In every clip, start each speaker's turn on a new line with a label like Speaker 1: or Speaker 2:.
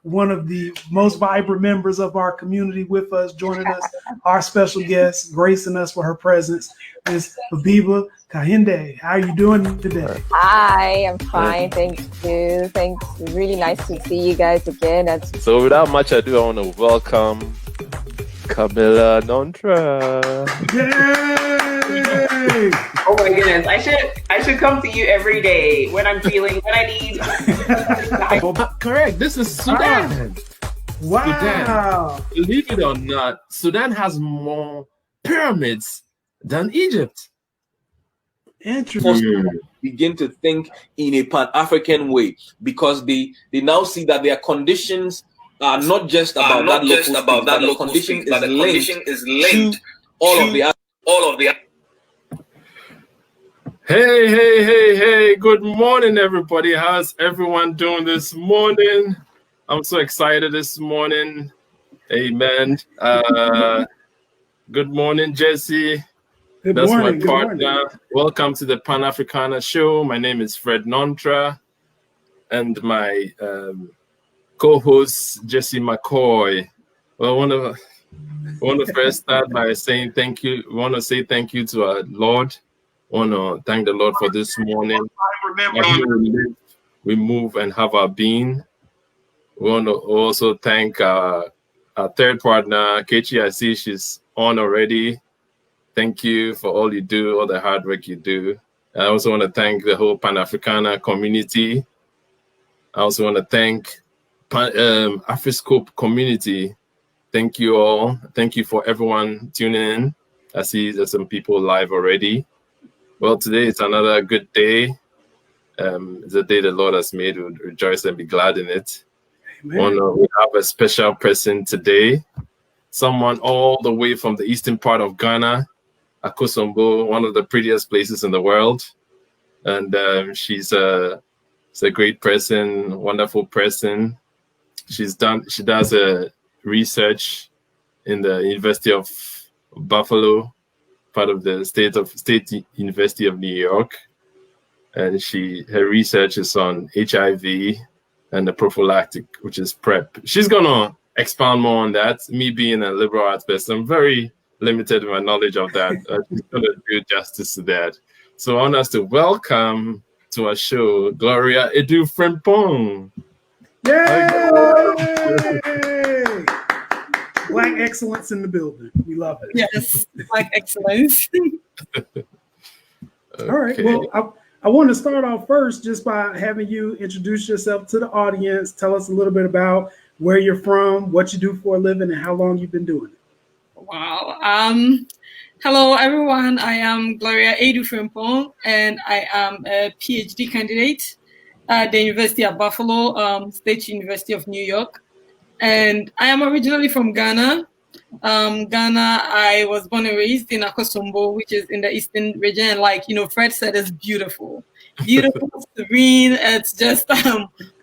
Speaker 1: one of the most vibrant members of our community with us, joining us, our special guest, gracing us for her presence, is Habiba Kahinde. How are you doing today?
Speaker 2: Hi, I'm fine. Thank you. Thanks. Really nice to see you guys again.
Speaker 3: So without much ado, I want to welcome Camilla Nontra.
Speaker 1: Yay!
Speaker 4: Oh my goodness! I should come to you every day when I need.
Speaker 3: Correct. This is Sudan.
Speaker 1: Wow.
Speaker 3: Sudan. Believe it or not, Sudan has more pyramids than Egypt.
Speaker 1: Interesting.
Speaker 5: Begin to think in a Pan-African way, because they now see that their conditions are not just about that local condition, but the condition is linked to all of the
Speaker 3: Hey, good morning, everybody. How's everyone doing this morning? I'm so excited this morning. Amen. Good morning, Jesse. That's my partner. Welcome to the Pan-Africana Show. My name is Fred Nontra, and my co-host, Jesse McCoy. Well, I want to first start by saying thank you. We want to say thank you to our Lord. I want to thank the Lord for this morning. We move and have our being. We want to also thank our third partner, Kechi. I see she's on already. Thank you for all you do, all the hard work you do. I also want to thank the whole Pan-Africana community. I also want to thank Afriscope community. Thank you all. Thank you for everyone tuning in. I see there's some people live already. Well, today is another good day. It's a day the Lord has made. We'll rejoice and be glad in it. We have a special person today. Someone all the way from the eastern part of Ghana, Akosombo, one of the prettiest places in the world. And she's a great person, wonderful person. She does a research in the University of Buffalo, part of the State University of New York. And her research is on HIV and the prophylactic, which is PrEP. She's gonna expound more on that. Me being a liberal arts person, I'm very limited in my knowledge of that. She's gonna do justice to that. So I want us to welcome to our show, Gloria Aidoo-Frimpong.
Speaker 1: Yay! Black excellence in the building. We love it.
Speaker 6: Yes, Black excellence.
Speaker 1: Okay. All right. Well, I want to start off first just by having you introduce yourself to the audience. Tell us a little bit about where you're from, what you do for a living, and how long you've been doing it.
Speaker 6: Wow. Hello, everyone. I am Gloria Aidoo-Frimpong, and I am a PhD candidate at the University of Buffalo, State University of New York. And I am originally from Ghana. I was born and raised in Akosombo, which is in the eastern region. And like, Fred said, it's beautiful, serene. It's just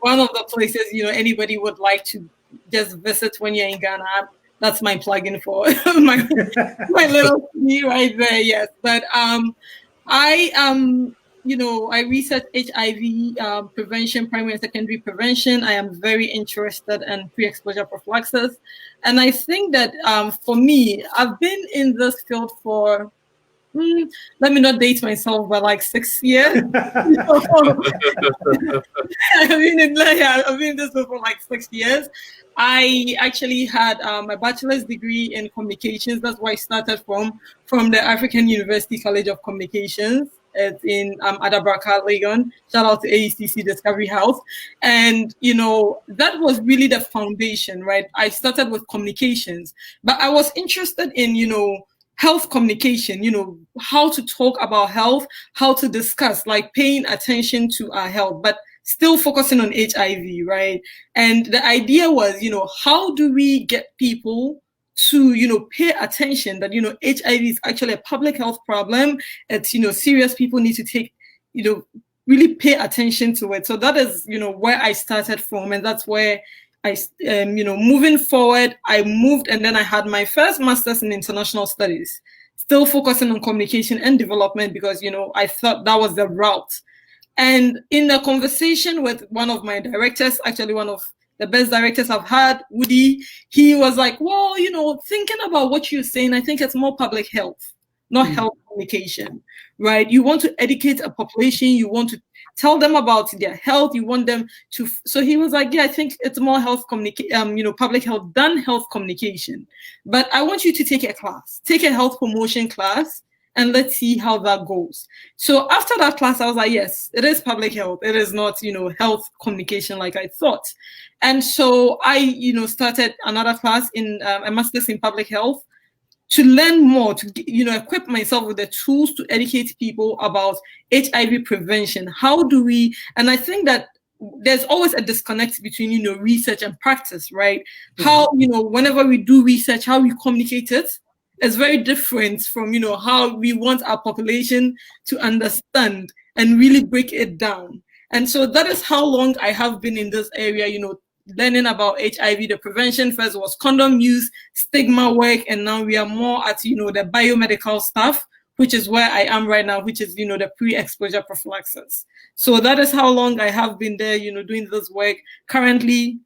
Speaker 6: one of the places, anybody would like to just visit when you're in Ghana. That's my plug-in for my little city right there. Yes. But I research HIV prevention, primary and secondary prevention. I am very interested in pre-exposure prophylaxis. And I think that for me, I've been in this field for, let me not date myself, but like 6 years. I've been in this field for like 6 years. I actually had my bachelor's degree in communications. That's where I started from the African University College of Communications. It's in Adabraka, Legon. Shout out to AECC Discovery House. And, that was really the foundation, right? I started with communications, but I was interested in, health communication, how to talk about health, how to discuss, like paying attention to our health, but still focusing on HIV, right? And the idea was, how do we get people to, pay attention that, HIV is actually a public health problem. It's, serious. People need to take, really pay attention to it. So that is, where I started from. And that's where I, moving forward, I moved, and then I had my first master's in international studies, still focusing on communication and development because, I thought that was the route. And in the conversation with one of my directors, actually one of the best directors I've had, Woody, he was like, well, thinking about what you're saying, I think it's more public health, not health communication, right? You want to educate a population, you want to tell them about their health, you want them to, so he was like, yeah, I think it's more health public health than health communication. But I want you to take a class, take a health promotion class, and let's see how that goes. So after that class, I was like, yes, it is public health. It is not, health communication like I thought. And so I, started another class in a master's in public health to learn more, to, equip myself with the tools to educate people about HIV prevention. How do we, and I think that there's always a disconnect between, research and practice, right? How, whenever we do research, how we communicate it is very different from, how we want our population to understand and really break it down. And so that is how long I have been in this area, learning about HIV. The prevention first was condom use, stigma work, and now we are more at, the biomedical stuff, which is where I am right now, which is, the pre-exposure prophylaxis. So that is how long I have been there, doing this work. Currently,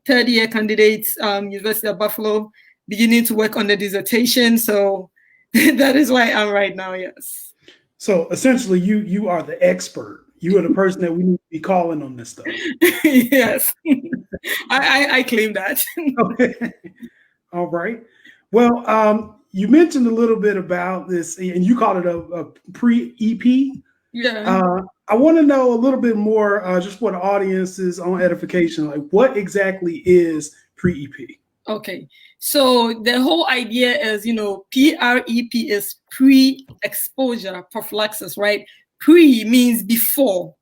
Speaker 6: third-year candidate, University of Buffalo, beginning to work on the dissertation. So that is where I am right now, yes.
Speaker 1: So essentially, you are the expert. You are the person that we need to be calling on this stuff.
Speaker 6: Yes, I claim that.
Speaker 1: Okay. All right. Well, you mentioned a little bit about this, and you called it a pre-EP.
Speaker 6: Yeah.
Speaker 1: I want to know a little bit more, just for the audience's own edification, like what exactly is pre-EP? Okay.
Speaker 6: So the whole idea is, PrEP is pre-exposure prophylaxis, right? Pre means before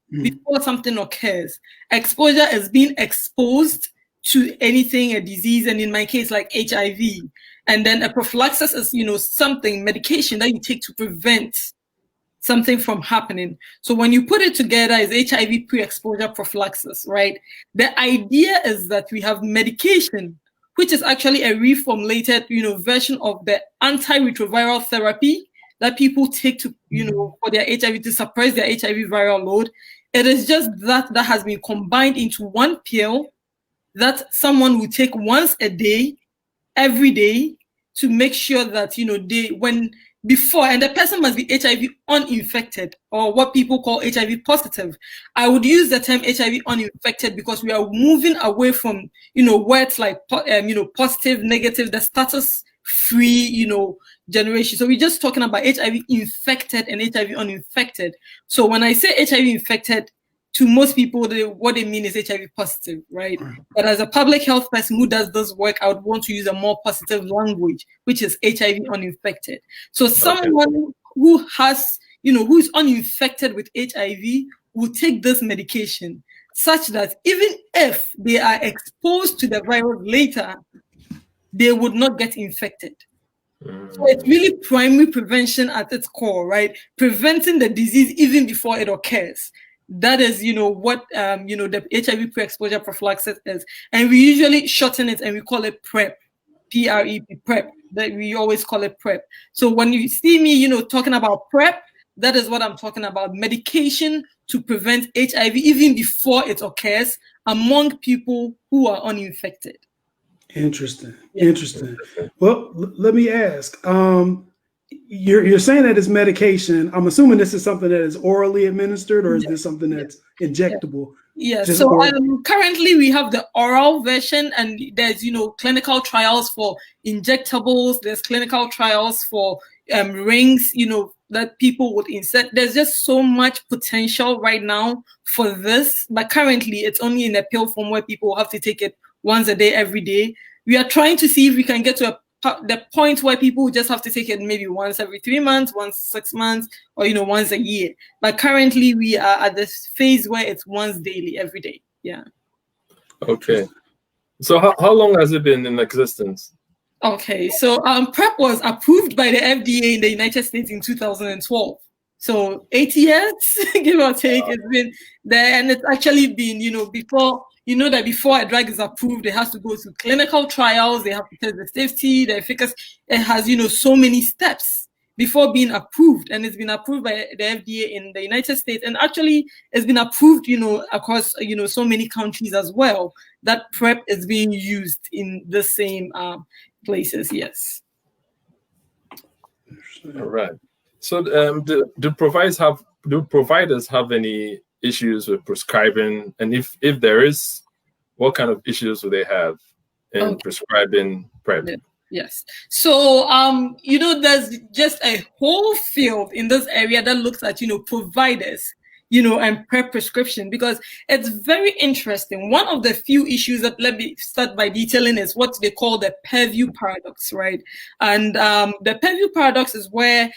Speaker 6: something occurs. Exposure is being exposed to anything, a disease, and in my case, like HIV. And then a prophylaxis is, something, medication that you take to prevent something from happening. So when you put it together, is HIV pre-exposure prophylaxis, right? The idea is that we have medication, which is actually a reformulated, version of the antiretroviral therapy that people take to, for their HIV, to suppress their HIV viral load. It is just that has been combined into one pill that someone will take once a day, every day, to make sure that, before, and the person must be HIV uninfected, or what people call HIV positive. I would use the term HIV uninfected because we are moving away from, words like, positive, negative, the status free, generation. So we're just talking about HIV infected and HIV uninfected. So when I say HIV infected, to most people, what they mean is HIV positive, right? But as a public health person who does this work, I would want to use a more positive language, which is HIV uninfected. So someone who has, who is uninfected with HIV will take this medication such that even if they are exposed to the virus later, they would not get infected. So it's really primary prevention at its core, right? Preventing the disease even before it occurs. That is, what, the HIV pre-exposure prophylaxis is. And we usually shorten it and we call it PrEP, P-R-E-P, PrEP. That we always call it PrEP. So when you see me, talking about PrEP, that is what I'm talking about. Medication to prevent HIV even before it occurs among people who are uninfected.
Speaker 1: Interesting. Yeah. Interesting. Well, let me ask. You're saying that it's medication. I'm assuming this is something that is orally administered, or is this something that's injectable?
Speaker 6: Yeah. So currently we have the oral version, and there's clinical trials for injectables. There's clinical trials for rings. That people would insert. There's just so much potential right now for this, but currently it's only in a pill form where people have to take it once a day, every day. We are trying to see if we can get to the point where people just have to take it maybe once every 3 months, once 6 months, or once a year. But currently we are at this phase where it's once daily, every day. Yeah.
Speaker 3: Okay. So how long has it been in existence?
Speaker 6: Okay, so PrEP was approved by the FDA in the United States in 2012. So 8 years, give or take, it's been there, and it's actually been, before. That before a drug is approved, it has to go through clinical trials. They have to test the safety, the efficacy. It has, so many steps before being approved, and it's been approved by the FDA in the United States, and actually it's been approved, across, so many countries as well, that PrEP is being used in the same places. Yes.
Speaker 3: All right. So do providers have any issues with prescribing? And if there is, what kind of issues do they have in prescribing PrEP?
Speaker 6: Yeah. Yes. So, there's just a whole field in this area that looks at, providers, and PrEP prescription, because it's very interesting. One of the few issues that, let me start by detailing, is what they call the purview paradox, right? And the purview paradox is where,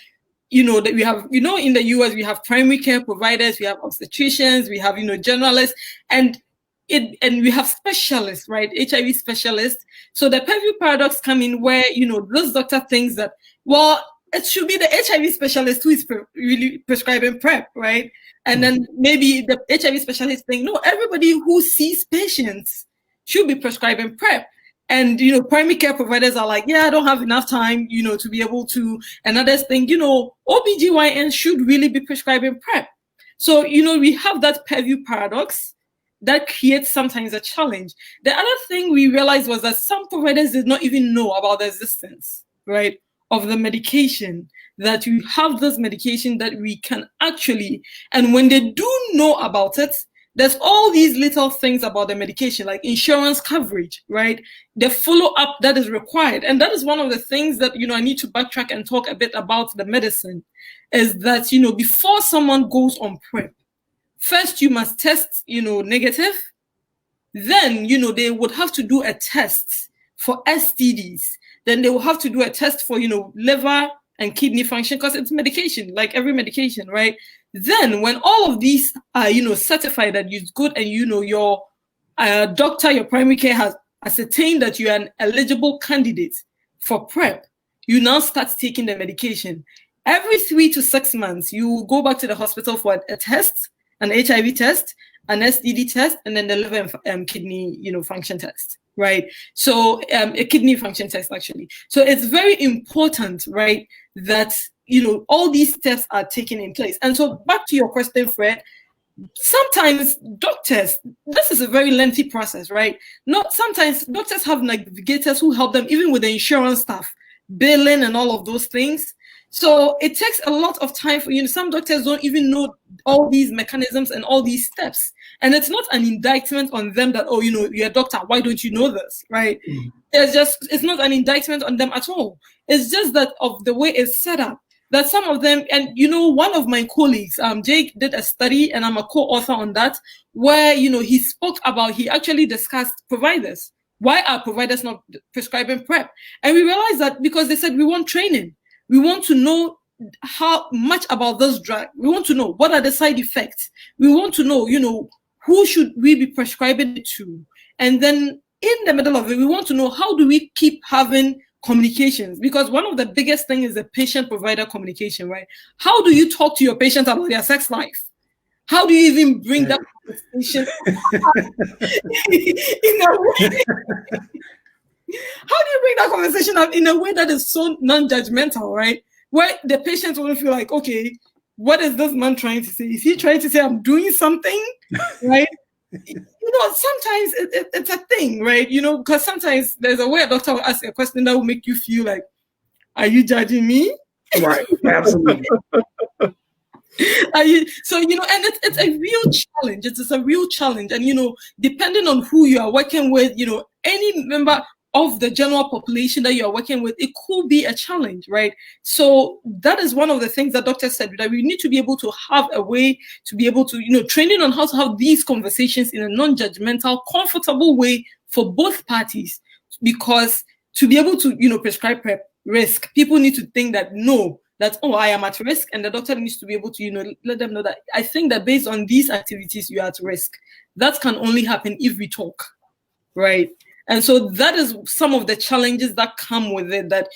Speaker 6: that we have, in the US, we have primary care providers, we have obstetricians, we have, generalists, and we have specialists, right? HIV specialists. So the purview paradox come in where, this doctor thinks that, well, it should be the HIV specialist who is really prescribing PrEP, right? And then maybe the HIV specialist think, no, everybody who sees patients should be prescribing PrEP. And, primary care providers are like, yeah, I don't have enough time, to be able to. And others think, OBGYN should really be prescribing PrEP. So, we have that purview paradox that creates sometimes a challenge. The other thing we realized was that some providers did not even know about the existence, right, of the medication, that you have this medication that we can actually, and when they do know about it, there's all these little things about the medication, like insurance coverage, right? The follow-up that is required. And that is one of the things that, I need to backtrack and talk a bit about the medicine, is that, before someone goes on PrEP, first you must test, negative. Then, they would have to do a test for STDs. Then they will have to do a test for, liver and kidney function, because it's medication, like every medication, right? Then when all of these are, certified that it's good, and, your doctor, your primary care has ascertained that you are an eligible candidate for PrEP, you now start taking the medication. Every 3 to 6 months, you go back to the hospital for a test, an HIV test, an STD test, and then the liver and kidney, function test, right? So a kidney function test, actually. So it's very important, right, that, all these steps are taken in place. And so back to your question, Fred, sometimes doctors, this is a very lengthy process, right? Sometimes doctors have navigators who help them, even with the insurance stuff, billing and all of those things. So it takes a lot of time for, some doctors don't even know all these mechanisms and all these steps. And it's not an indictment on them that, oh, you're a doctor, why don't you know this, right? It's not an indictment on them at all. It's just that of the way it's set up, that some of them, and, one of my colleagues, Jake, did a study, and I'm a co-author on that, where, he actually discussed providers. Why are providers not prescribing PrEP? And we realized that because they said, we want training. We want to know how much about this drug. We want to know what are the side effects. We want to know, who should we be prescribing it to? And then in the middle of it, we want to know, how do we keep having communications? Because one of the biggest things is the patient-provider communication, right? How do you talk to your patient about their sex life? How do you even bring that conversation in a way? How do you bring that conversation up in a way that is so non-judgmental, right? Where the patient won't feel like, okay, what is this man trying to say? Is he trying to say I'm doing something, right? Sometimes it's a thing, right? Because sometimes there's a way a doctor will ask a question that will make you feel like, are you judging me?
Speaker 1: Right, absolutely.
Speaker 6: And it's a real challenge. It's a real challenge. And, depending on who you are working with, any member of the general population that you are working with, it could be a challenge, right? So that is one of the things that doctors said, that we need to be able to have a way to be able to, training on how to have these conversations in a non-judgmental, comfortable way for both parties. Because to be able to, prescribe PrEP risk, people need to think that, I am at risk, and the doctor needs to be able to, let them know that I think that based on these activities, you are at risk. That can only happen if we talk, right? And so that is some of the challenges that come with it, that,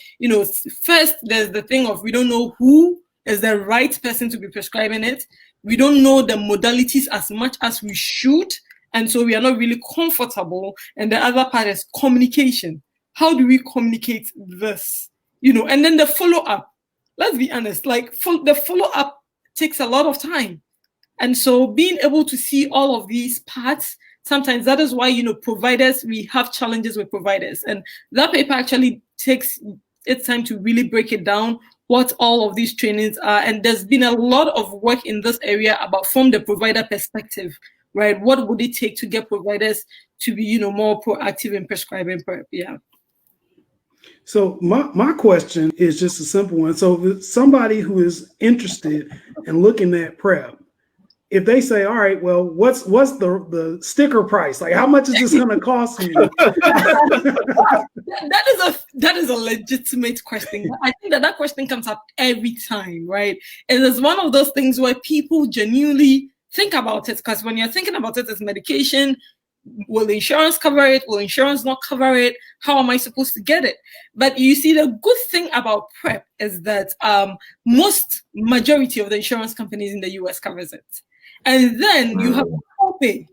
Speaker 6: first, there's the thing of we don't know who is the right person to be prescribing it. We don't know the modalities as much as we should. And so we are not really comfortable. And the other part is communication. How do we communicate this? And then the follow-up. let's be honest, like the follow-up takes a lot of time. And so being able to see all of these parts, sometimes that is why, providers, we have challenges with providers. And that paper actually takes its time to really break it down, what all of these trainings are. And there's been a lot of work in this area about from the provider perspective, right? What would it take to get providers to be, more proactive in prescribing PrEP? Yeah.
Speaker 1: So my question is just a simple one. So somebody who is interested in looking at PrEP, if they say, all right, well, what's the sticker price? Like, how much is this going to cost me?
Speaker 6: That is a legitimate question. I think that question comes up every time, right? It is one of those things where people genuinely think about it, because when you're thinking about it as medication, will insurance cover it? Will insurance not cover it? How am I supposed to get it? But you see, the good thing about PrEP is that majority of the insurance companies in the US covers it. And then you have copay.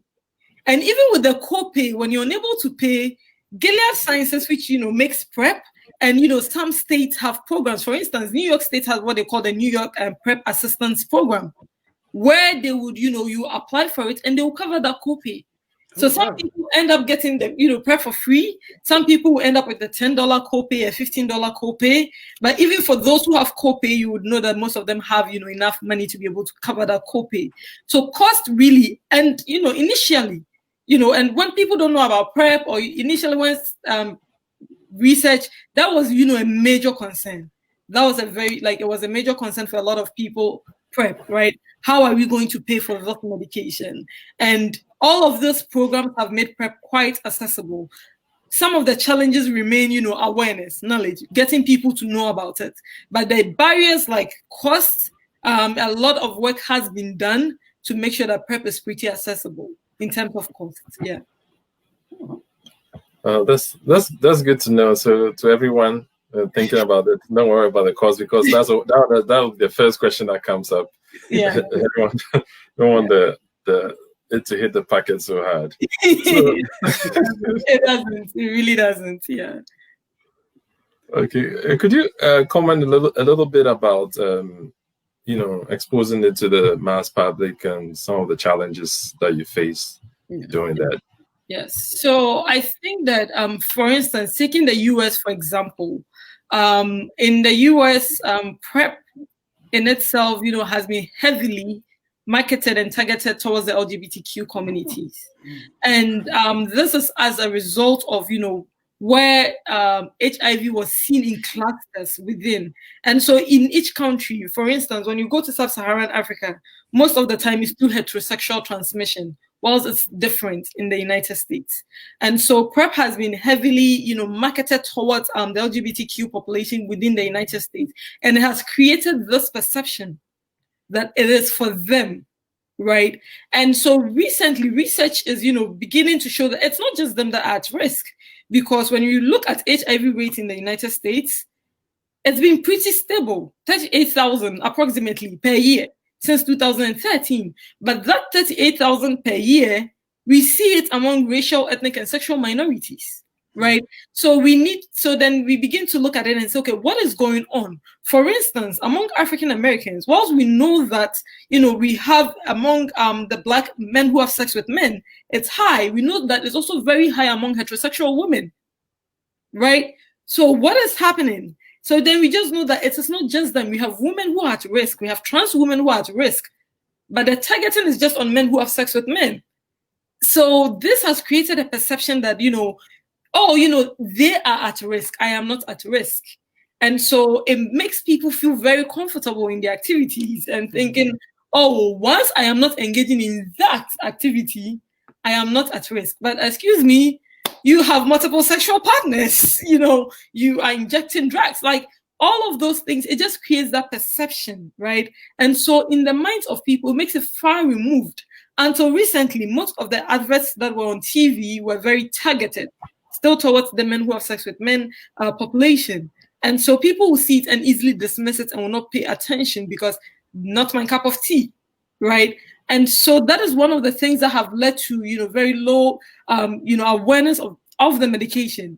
Speaker 6: And even with the copay, when you're unable to pay, Gilead Sciences, which, makes PrEP, and, some states have programs. For instance, New York State has what they call the New York PrEP Assistance Program, where they would, you apply for it and they will cover that copay. So some people end up getting the, PrEP for free. Some people will end up with a $10 copay, a $15 copay. But even for those who have copay, you would know that most of them have, enough money to be able to cover that copay. So cost really, and, initially, and when people don't know about PrEP, or initially when research, that was, a major concern. That was it was a major concern for a lot of people, PrEP, right? How are we going to pay for that medication? And all of those programs have made PrEP quite accessible. Some of the challenges remain, awareness, knowledge, getting people to know about it. But the barriers like cost, a lot of work has been done to make sure that PrEP is pretty accessible in terms of cost. Yeah.
Speaker 3: That's good to know. So to everyone thinking about it, don't worry about the cost, because that'll be the first question that comes up.
Speaker 6: Yeah.
Speaker 3: Everyone don't want it to hit the packet so hard.
Speaker 6: It doesn't. It really doesn't. Yeah.
Speaker 3: Okay. Could you comment a little bit about exposing it to the mass public and some of the challenges that you face doing that?
Speaker 6: Yes. So I think that, for instance, taking the US, for example, in the US, PrEP in itself, has been heavily marketed and targeted towards the LGBTQ communities. And this is as a result of, where HIV was seen in clusters within. And so in each country, for instance, when you go to Sub-Saharan Africa, most of the time it's through heterosexual transmission, whilst it's different in the United States. And so PrEP has been heavily, marketed towards the LGBTQ population within the United States. And it has created this perception that it is for them, right? And so recently, research is, beginning to show that it's not just them that are at risk, because when you look at HIV rates in the United States, it's been pretty stable, 38,000 approximately per year since 2013. But that 38,000 per year, we see it among racial, ethnic, and sexual minorities. Right. So then we begin to look at it and say, okay, what is going on? For instance, among African Americans, whilst we know that, we have among the Black men who have sex with men, it's high. We know that it's also very high among heterosexual women. Right. So what is happening? So then we just know that it's not just them. We have women who are at risk. We have trans women who are at risk. But the targeting is just on men who have sex with men. So this has created a perception that, they are at risk. I am not at risk. And so it makes people feel very comfortable in their activities and thinking, once I am not engaging in that activity, I am not at risk. But excuse me, you have multiple sexual partners, you are injecting drugs, like all of those things, it just creates that perception, right? And so in the minds of people, it makes it far removed. Until recently, most of the adverts that were on TV were very targeted, still towards the men who have sex with men population. And so people will see it and easily dismiss it and will not pay attention because not my cup of tea, right? And so that is one of the things that have led to, very low, awareness of the medication.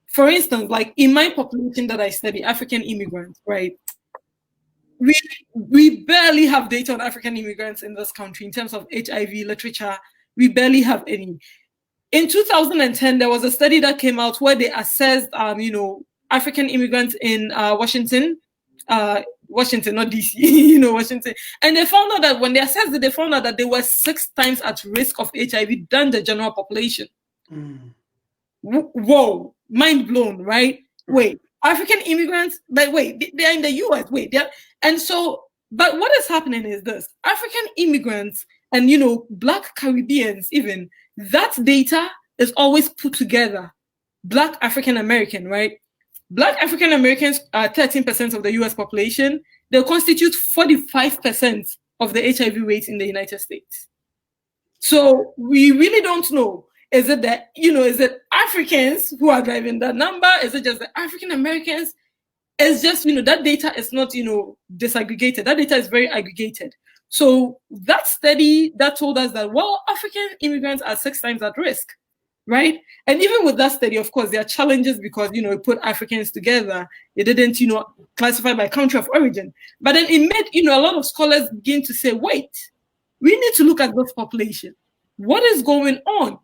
Speaker 6: For instance, like in my population that I study, African immigrants, right? we barely have data on African immigrants in this country in terms of HIV literature. We barely have any. In 2010, there was a study that came out where they assessed, African immigrants in Washington, not DC, Washington. And they found out that when they assessed it, they found out that they were 6 times at risk of HIV than the general population. Whoa, mind blown, right? Wait, African immigrants, but wait, they're in the US, but what is happening is this: African immigrants and, Black Caribbeans, even, that data is always put together. Black African American, right? Black African Americans are 13% of the US population. They constitute 45% of the HIV rate in the United States. So we really don't know. Is it that, is it Africans who are driving that number? Is it just the African Americans? It's just, that data is not, disaggregated. That data is very aggregated. So that study that told us that, well, African immigrants are 6 times at risk, right? And even with that study, of course, there are challenges because, it put Africans together. It didn't, classify by country of origin. But then it made, a lot of scholars begin to say, wait, we need to look at this population. What is going on?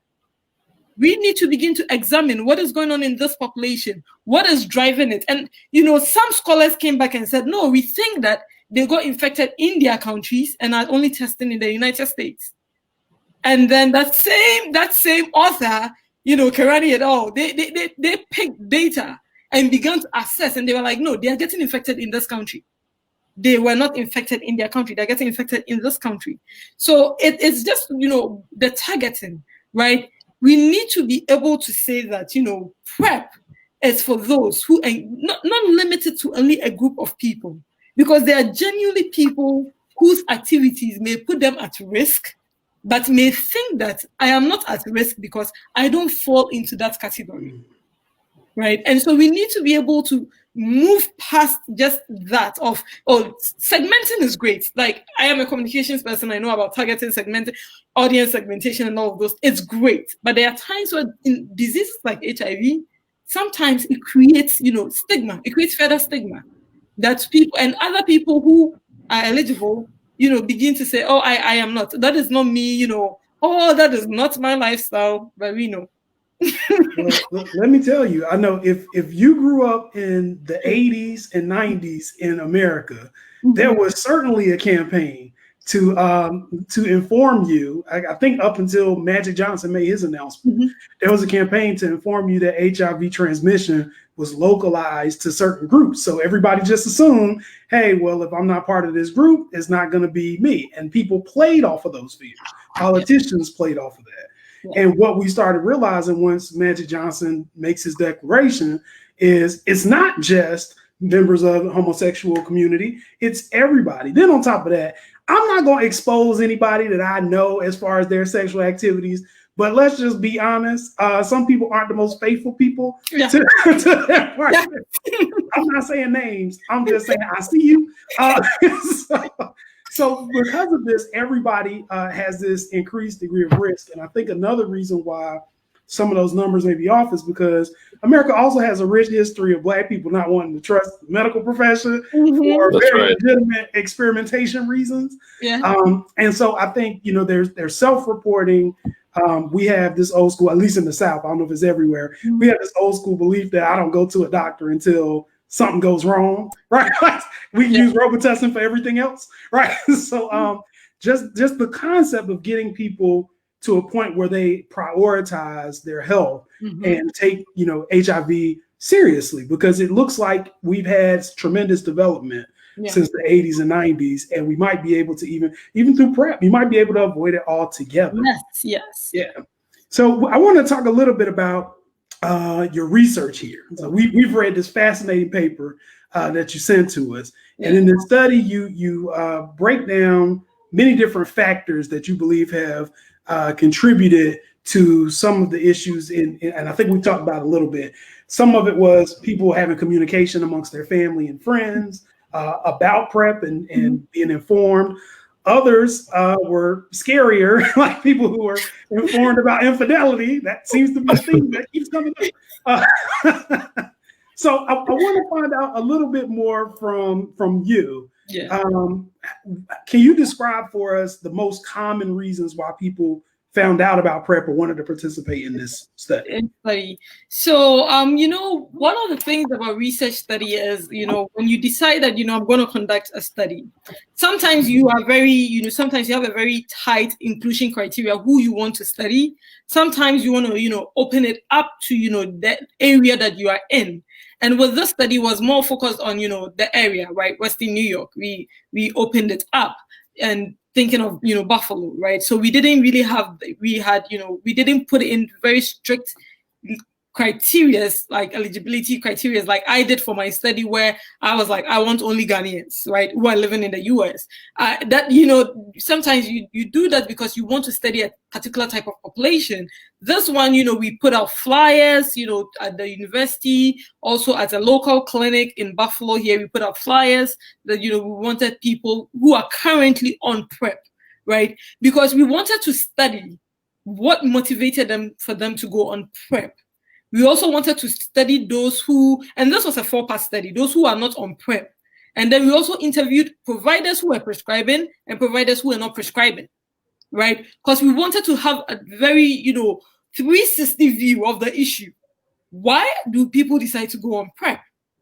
Speaker 6: We need to begin to examine what is going on in this population. What is driving it? And, some scholars came back and said, no, we think that they got infected in their countries and are only testing in the United States. And then that same author, Karani et al., they picked data and began to assess, and they were like, no, they are getting infected in this country. They were not infected in their country. They're getting infected in this country. So it's just, the targeting, right? We need to be able to say that, PrEP is for those who are not limited to only a group of people, because there are genuinely people whose activities may put them at risk, but may think that I am not at risk because I don't fall into that category, right? And so we need to be able to move past just that segmenting is great. Like, I am a communications person. I know about targeting, segmenting, audience segmentation and all of those. It's great. But there are times where in diseases like HIV, sometimes it creates, stigma. It creates further stigma that people and other people who are eligible, begin to say, oh, I am not. That is not me, oh, that is not my lifestyle, but we know.
Speaker 1: Well, let me tell you, I know if you grew up in the 80s and 90s in America, there was certainly a campaign to inform you. I think up until Magic Johnson made his announcement, there was a campaign to inform you that HIV transmission was localized to certain groups. So everybody just assumed, hey, well, if I'm not part of this group, it's not going to be me. And people played off of those fears. Politicians played off of that. And what we started realizing once Magic Johnson makes his declaration is it's not just members of the homosexual community, it's everybody. Then on top of that, I'm not going to expose anybody that I know as far as their sexual activities, but let's just be honest. Some people aren't the most faithful people to their partner. I'm not saying names. I'm just saying I see you. So because of this, everybody has this increased degree of risk. And I think another reason why some of those numbers may be off is because America also has a rich history of Black people not wanting to trust the medical profession for very legitimate experimentation reasons. And so I think, there's self-reporting. We have this old school, at least in the South, I don't know if it's everywhere, we have this old school belief that I don't go to a doctor until something goes wrong, right? We use Robitussin for everything else, right? So just the concept of getting people to a point where they prioritize their health and take, HIV seriously, because it looks like we've had tremendous development since the 80s and 90s, and we might be able to even through PrEP, you might be able to avoid it altogether.
Speaker 6: Yes.
Speaker 1: Yeah. So I want to talk a little bit about your research here. So we've read this fascinating paper that you sent to us, and in this study, you break down many different factors that you believe have contributed to some of the issues and I think we talked about a little bit. Some of it was people having communication amongst their family and friends about PrEP and being informed. Others were scarier, like people who were informed about infidelity. That seems to be a theme that keeps coming up. So I want to find out a little bit more from you
Speaker 6: Yeah.
Speaker 1: Can you describe for us the most common reasons why people found out about PrEP or wanted to participate in this study?
Speaker 6: So, one of the things about research study is, when you decide that, I'm going to conduct a study, sometimes you are sometimes you have a very tight inclusion criteria, who you want to study. Sometimes you want to, open it up to, that area that you are in. And with this study was more focused on, the area, right? Western New York. We opened it up and thinking of, Buffalo, right? So we didn't really we didn't put in very strict criterias, like eligibility criterias, like I did for my study, where I was like, I want only Ghanaians, right, who are living in the US. Sometimes you do that because you want to study a particular type of population. This one, we put out flyers, at the university, also at a local clinic in Buffalo here, we put out flyers that, we wanted people who are currently on PrEP, right? Because we wanted to study what motivated them for them to go on PrEP. We also wanted to study those who, and this was a 4-part study, those who are not on PrEP. And then we also interviewed providers who are prescribing and providers who are not prescribing, right? Because we wanted to have a very, 360 view of the issue. Why do people decide to go on PrEP,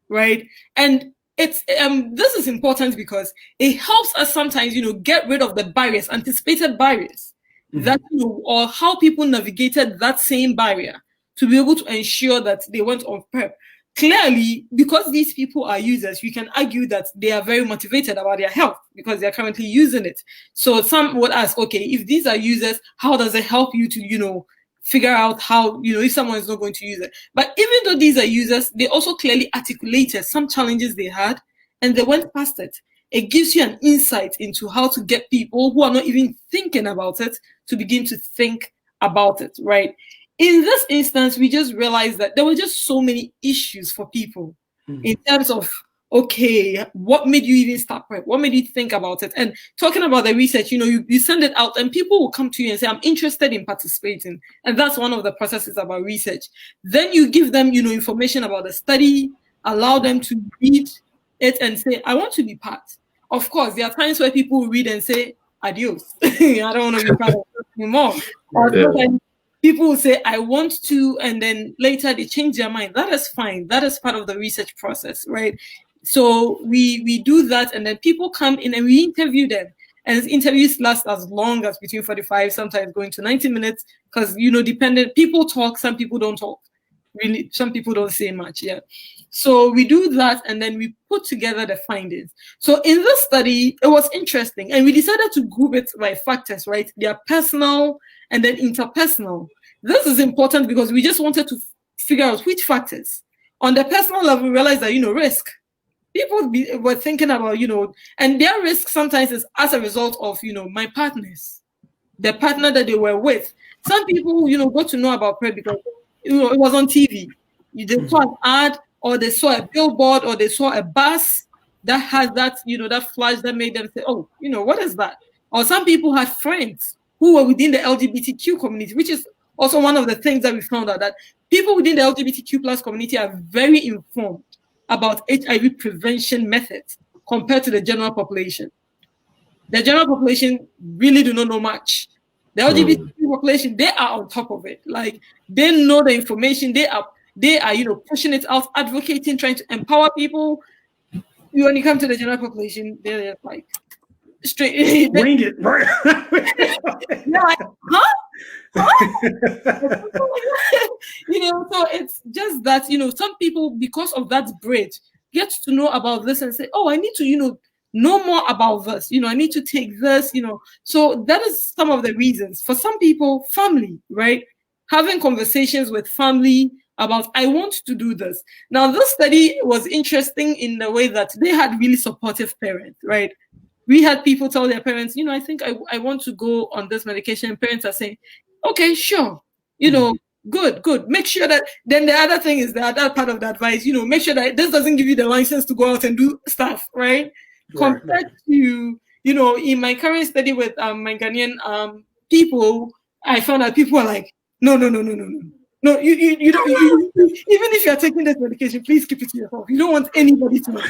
Speaker 6: right? And it's this is important because it helps us sometimes, get rid of the barriers, anticipated barriers, that, or how people navigated that same barrier to be able to ensure that they went on PrEP. Clearly, because these people are users, we can argue that they are very motivated about their health because they're currently using it. So some would ask, okay, if these are users, how does it help you to, figure out how, if someone is not going to use it? But even though these are users, they also clearly articulated some challenges they had and they went past it. It gives you an insight into how to get people who are not even thinking about it to begin to think about it, right? In this instance, we just realized that there were just so many issues for people in terms of, okay, what made you even start PrEP? What made you think about it? And talking about the research, you send it out and people will come to you and say, I'm interested in participating. And that's one of the processes about research. Then you give them, information about the study, allow them to read it and say, I want to be part. Of course, there are times where people will read and say, adios. I don't want to be part of this anymore. People will say, I want to, and then later they change their mind. That is fine. That is part of the research process, right? So we do that, and then people come in and we interview them. And interviews last as long as between 45, sometimes going to 90 minutes, because, dependent, people talk, some people don't talk. Really, some people don't say much, yeah. So we do that, and then we put together the findings. So in this study, it was interesting, and we decided to group it by factors, right? They are personal and then interpersonal. This is important because we just wanted to figure out which factors. On the personal level, we realized that, risk. People were thinking about, and their risk sometimes is as a result of, my partners, the partner that they were with. Some people, got to know about PrEP because, it was on TV. They saw an ad, or they saw a billboard, or they saw a bus that has that, that flash that made them say, oh, what is that? Or some people had friends who were within the LGBTQ community, which is also one of the things that we found out, that people within the LGBTQ plus community are very informed about HIV prevention methods compared to the general population. The general population really do not know much. The LGBTQ population, they are on top of it. Like, they know the information. They are pushing it out, advocating, trying to empower people. When you come to the general population, they're like, straight
Speaker 1: wing it, right?
Speaker 6: You're like, huh? So it's just that, some people, because of that bridge, get to know about this and say, oh, I need to, know more about this. I need to take this, So that is some of the reasons. For some people, family, right? Having conversations with family about, I want to do this. Now, this study was interesting in the way that they had really supportive parents, right? We had people tell their parents, I think I want to go on this medication. And parents are saying, okay, sure. Good. Make sure that, then the other thing is the other part of the advice, make sure that this doesn't give you the license to go out and do stuff, right? Compared to, in my current study with my Ghanaian people, I found that people are like, no. No, you don't. Even if you're taking this medication, please keep it to yourself. You don't want anybody to know.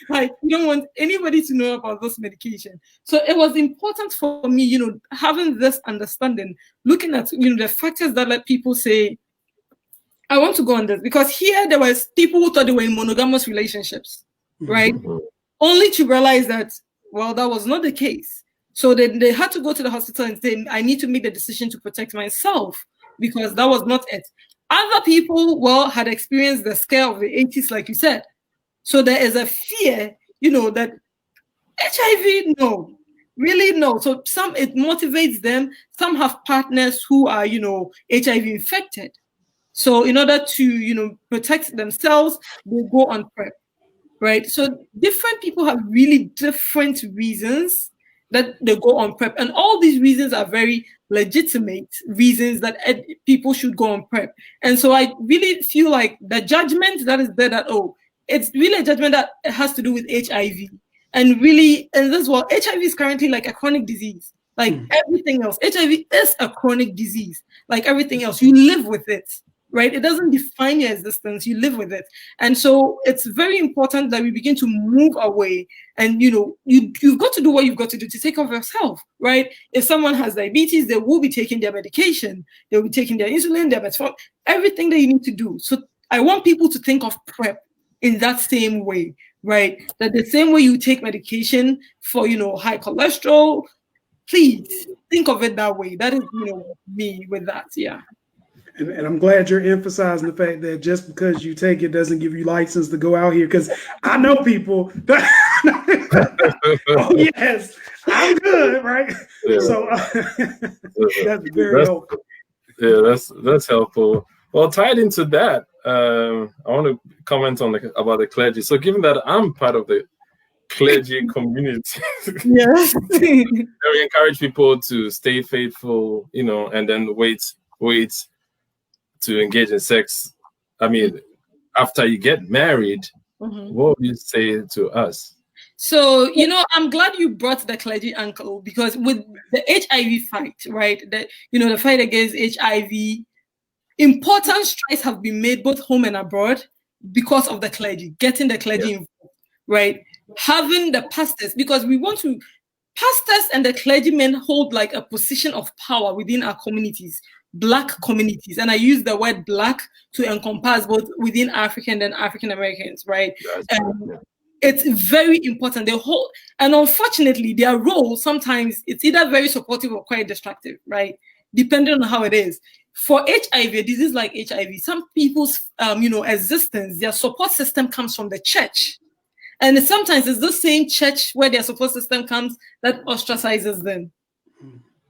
Speaker 6: Like, you don't want anybody to know about this medication. So it was important for me, having this understanding, looking at, the factors that let people say, I want to go on this. Because here there was people who thought they were in monogamous relationships, right? Only to realize that, well, that was not the case. So they had to go to the hospital and say, I need to make the decision to protect myself, because that was not it. Other people, had experienced the scare of the 80s, like you said. So there is a fear, that HIV, no, really no. So some, it motivates them. Some have partners who are, HIV infected. So in order to, protect themselves, they go on PrEP, right? So different people have really different reasons that they go on PrEP. And all these reasons are very legitimate reasons that people should go on PrEP. And so I really feel like the judgment that is there that, it's really a judgment that has to do with HIV. And really, and this HIV is currently like a chronic disease. Like everything else, HIV is a chronic disease. Like everything else, you live with it. Right? It doesn't define your existence. You live with it. And so it's very important that we begin to move away. And, you've got to do what you've got to do to take care of yourself, right? If someone has diabetes, they will be taking their medication. They'll be taking their insulin, their metformin, everything that you need to do. So I want people to think of PrEP in that same way, right? That the same way you take medication for, high cholesterol, please think of it that way. That is, me with that, yeah.
Speaker 1: And I'm glad you're emphasizing the fact that just because you take it doesn't give you license to go out here. Because I know people that, oh yes, I'm good, right? Yeah. So that's very helpful.
Speaker 3: Yeah, that's helpful. Well, tied into that, I want to comment on about the clergy. So given that I'm part of the clergy community,
Speaker 6: yes,
Speaker 3: we encourage people to stay faithful, and then wait to engage in sex. I mean, after you get married, what would you say to us?
Speaker 6: So, I'm glad you brought the clergy angle, because with the HIV fight, right, the fight against HIV, important strides have been made both home and abroad because of the clergy, getting the clergy involved, right? Having the pastors, because pastors and the clergymen hold like a position of power within our communities. Black communities, and I use the word Black to encompass both within African and African Americans, right? It's very important. And unfortunately, their role sometimes it's either very supportive or quite destructive, right? Depending on how it is. For HIV, a disease like HIV, some people's existence, their support system comes from the church, and sometimes it's the same church where their support system comes that ostracizes them.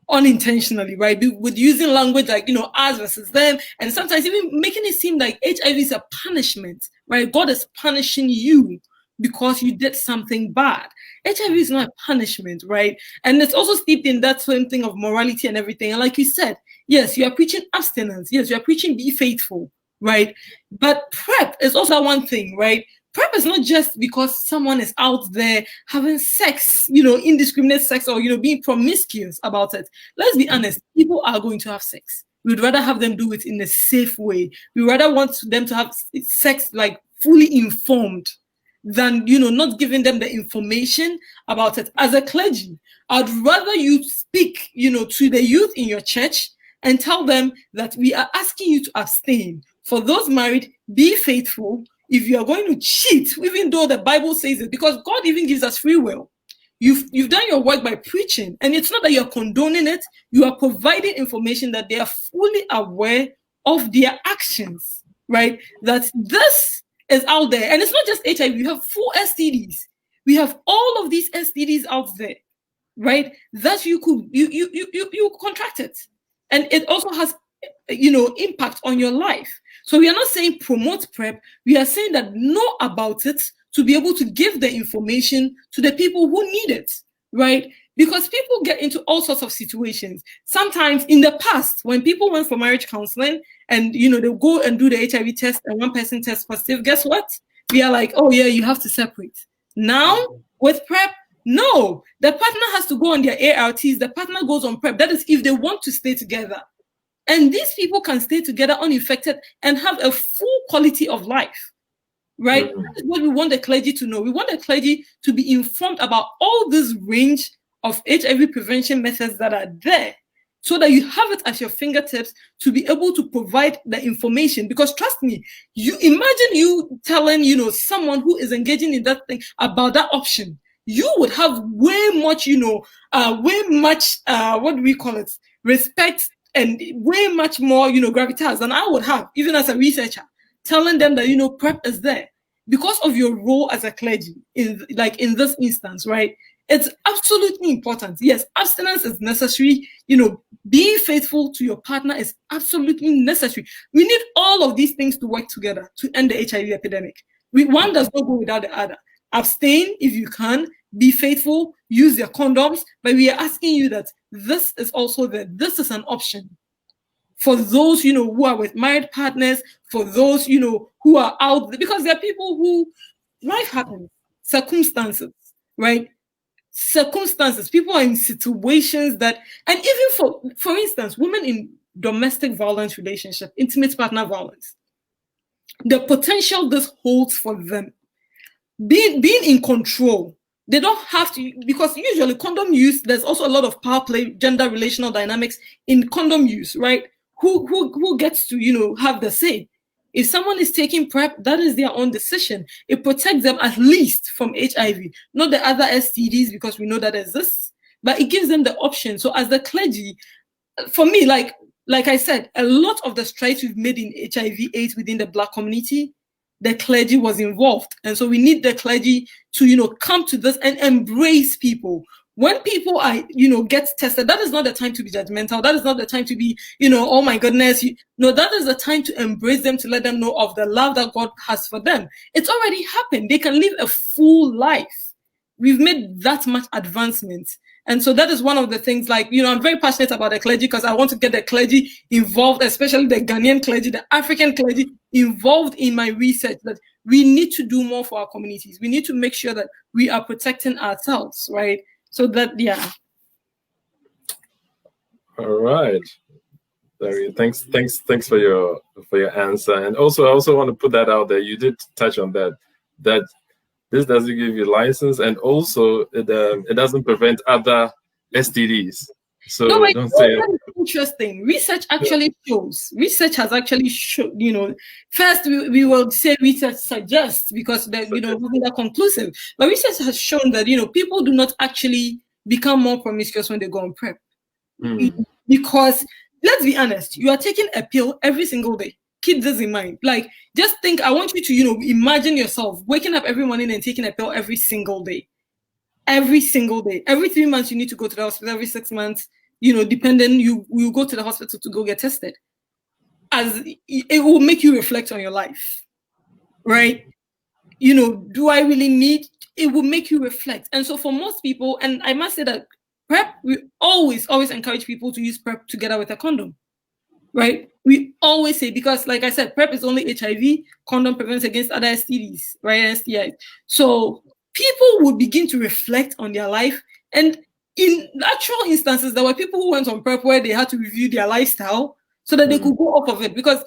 Speaker 6: Unintentionally, right? With using language like, us versus them, and sometimes even making it seem like HIV is a punishment, right? God is punishing you because you did something bad. HIV is not a punishment, right? And it's also steeped in that same thing of morality and everything. And like you said, yes, you are preaching abstinence. Yes, you are preaching be faithful, right? But PrEP is also one thing, right? PrEP is not just because someone is out there having sex, indiscriminate sex, or, being promiscuous about it. Let's be honest, people are going to have sex. We'd rather have them do it in a safe way. We rather want them to have sex like fully informed than, not giving them the information about it. As a clergy, I'd rather you speak, to the youth in your church and tell them that we are asking you to abstain. For those married, be faithful. If you are going to cheat, even though the Bible says it, because God even gives us free will, you've done your work by preaching, and it's not that you're condoning it, you are providing information that they are fully aware of their actions, right? That this is out there, and it's not just HIV, we have full STDs. We have all of these STDs out there, right? That you contract it. And it also has, impact on your life. So we are not saying promote PrEP. We are saying that know about it to be able to give the information to the people who need it, right? Because people get into all sorts of situations. Sometimes in the past, when people went for marriage counseling and, they'll go and do the HIV test and one person tests positive, guess what? We are like, oh yeah, you have to separate. Now with PrEP, no, the partner has to go on their ARTs. The partner goes on PrEP. That is if they want to stay together. And these people can stay together uninfected and have a full quality of life, right? That's what we want the clergy to know. We want the clergy to be informed about all this range of HIV prevention methods that are there, so that you have it at your fingertips to be able to provide the information. Because trust me, you imagine you telling, someone who is engaging in that thing about that option, you would have way much, what do we call it? Respect and way much more, gravitas than I would have, even as a researcher, telling them that, PrEP is there because of your role as a clergy in this instance, right? It's absolutely important. Yes, abstinence is necessary. Being faithful to your partner is absolutely necessary. We need all of these things to work together to end the HIV epidemic. One does not go without the other. Abstain if you can, be faithful, use your condoms, but we are asking you that this is also there. This is an option for those, who are with married partners, for those, who are out there, because there are people who life happens, circumstances, right? Circumstances, people are in situations that, and even for instance, women in domestic violence relationship, intimate partner violence, the potential this holds for them, being in control, they don't have to, because usually condom use, there's also a lot of power play, gender relational dynamics in condom use, right? Who gets to, have the say? If someone is taking PrEP, that is their own decision. It protects them at least from HIV, not the other STDs, because we know that exists, but it gives them the option. So as the clergy, for me, like I said, a lot of the strides we've made in HIV/AIDS within the Black community, the clergy was involved. And so we need the clergy to, come to this and embrace people. When people are, get tested, that is not the time to be judgmental. That is not the time to be, oh my goodness. No, that is the time to embrace them, to let them know of the love that God has for them. It's already happened. They can live a full life. We've made that much advancement. And so that is one of the things, I'm very passionate about the clergy because I want to get the clergy involved, especially the Ghanaian clergy, the African clergy involved in my research, that we need to do more for our communities. We need to make sure that we are protecting ourselves, right? So that, yeah.
Speaker 3: All right. Thanks for your answer. And also, I also want to put that out there. You did touch on that this doesn't give you license, and also it doesn't prevent other STDs. So
Speaker 6: no,
Speaker 3: don't say
Speaker 6: interesting. Research actually shows. Research has actually shown. First we will say research suggests, because wasn't that conclusive. But research has shown that people do not actually become more promiscuous when they go on PrEP, because let's be honest, you are taking a pill every single day. Keep this in mind. Just think. I want you to imagine yourself waking up every morning and taking a pill every single day. Every single day. Every 3 months, you need to go to the hospital. Every 6 months, depending, you go to the hospital to go get tested. As it will make you reflect on your life, right? Do I really need? It will make you reflect. And so for most people, and I must say that PrEP, we always encourage people to use PrEP together with a condom, right? We always say, because like I said, PrEP is only HIV, condom prevents against other STDs, right? STIs. So people would begin to reflect on their life. And in actual instances, there were people who went on PrEP where they had to review their lifestyle so that they could go off of it, because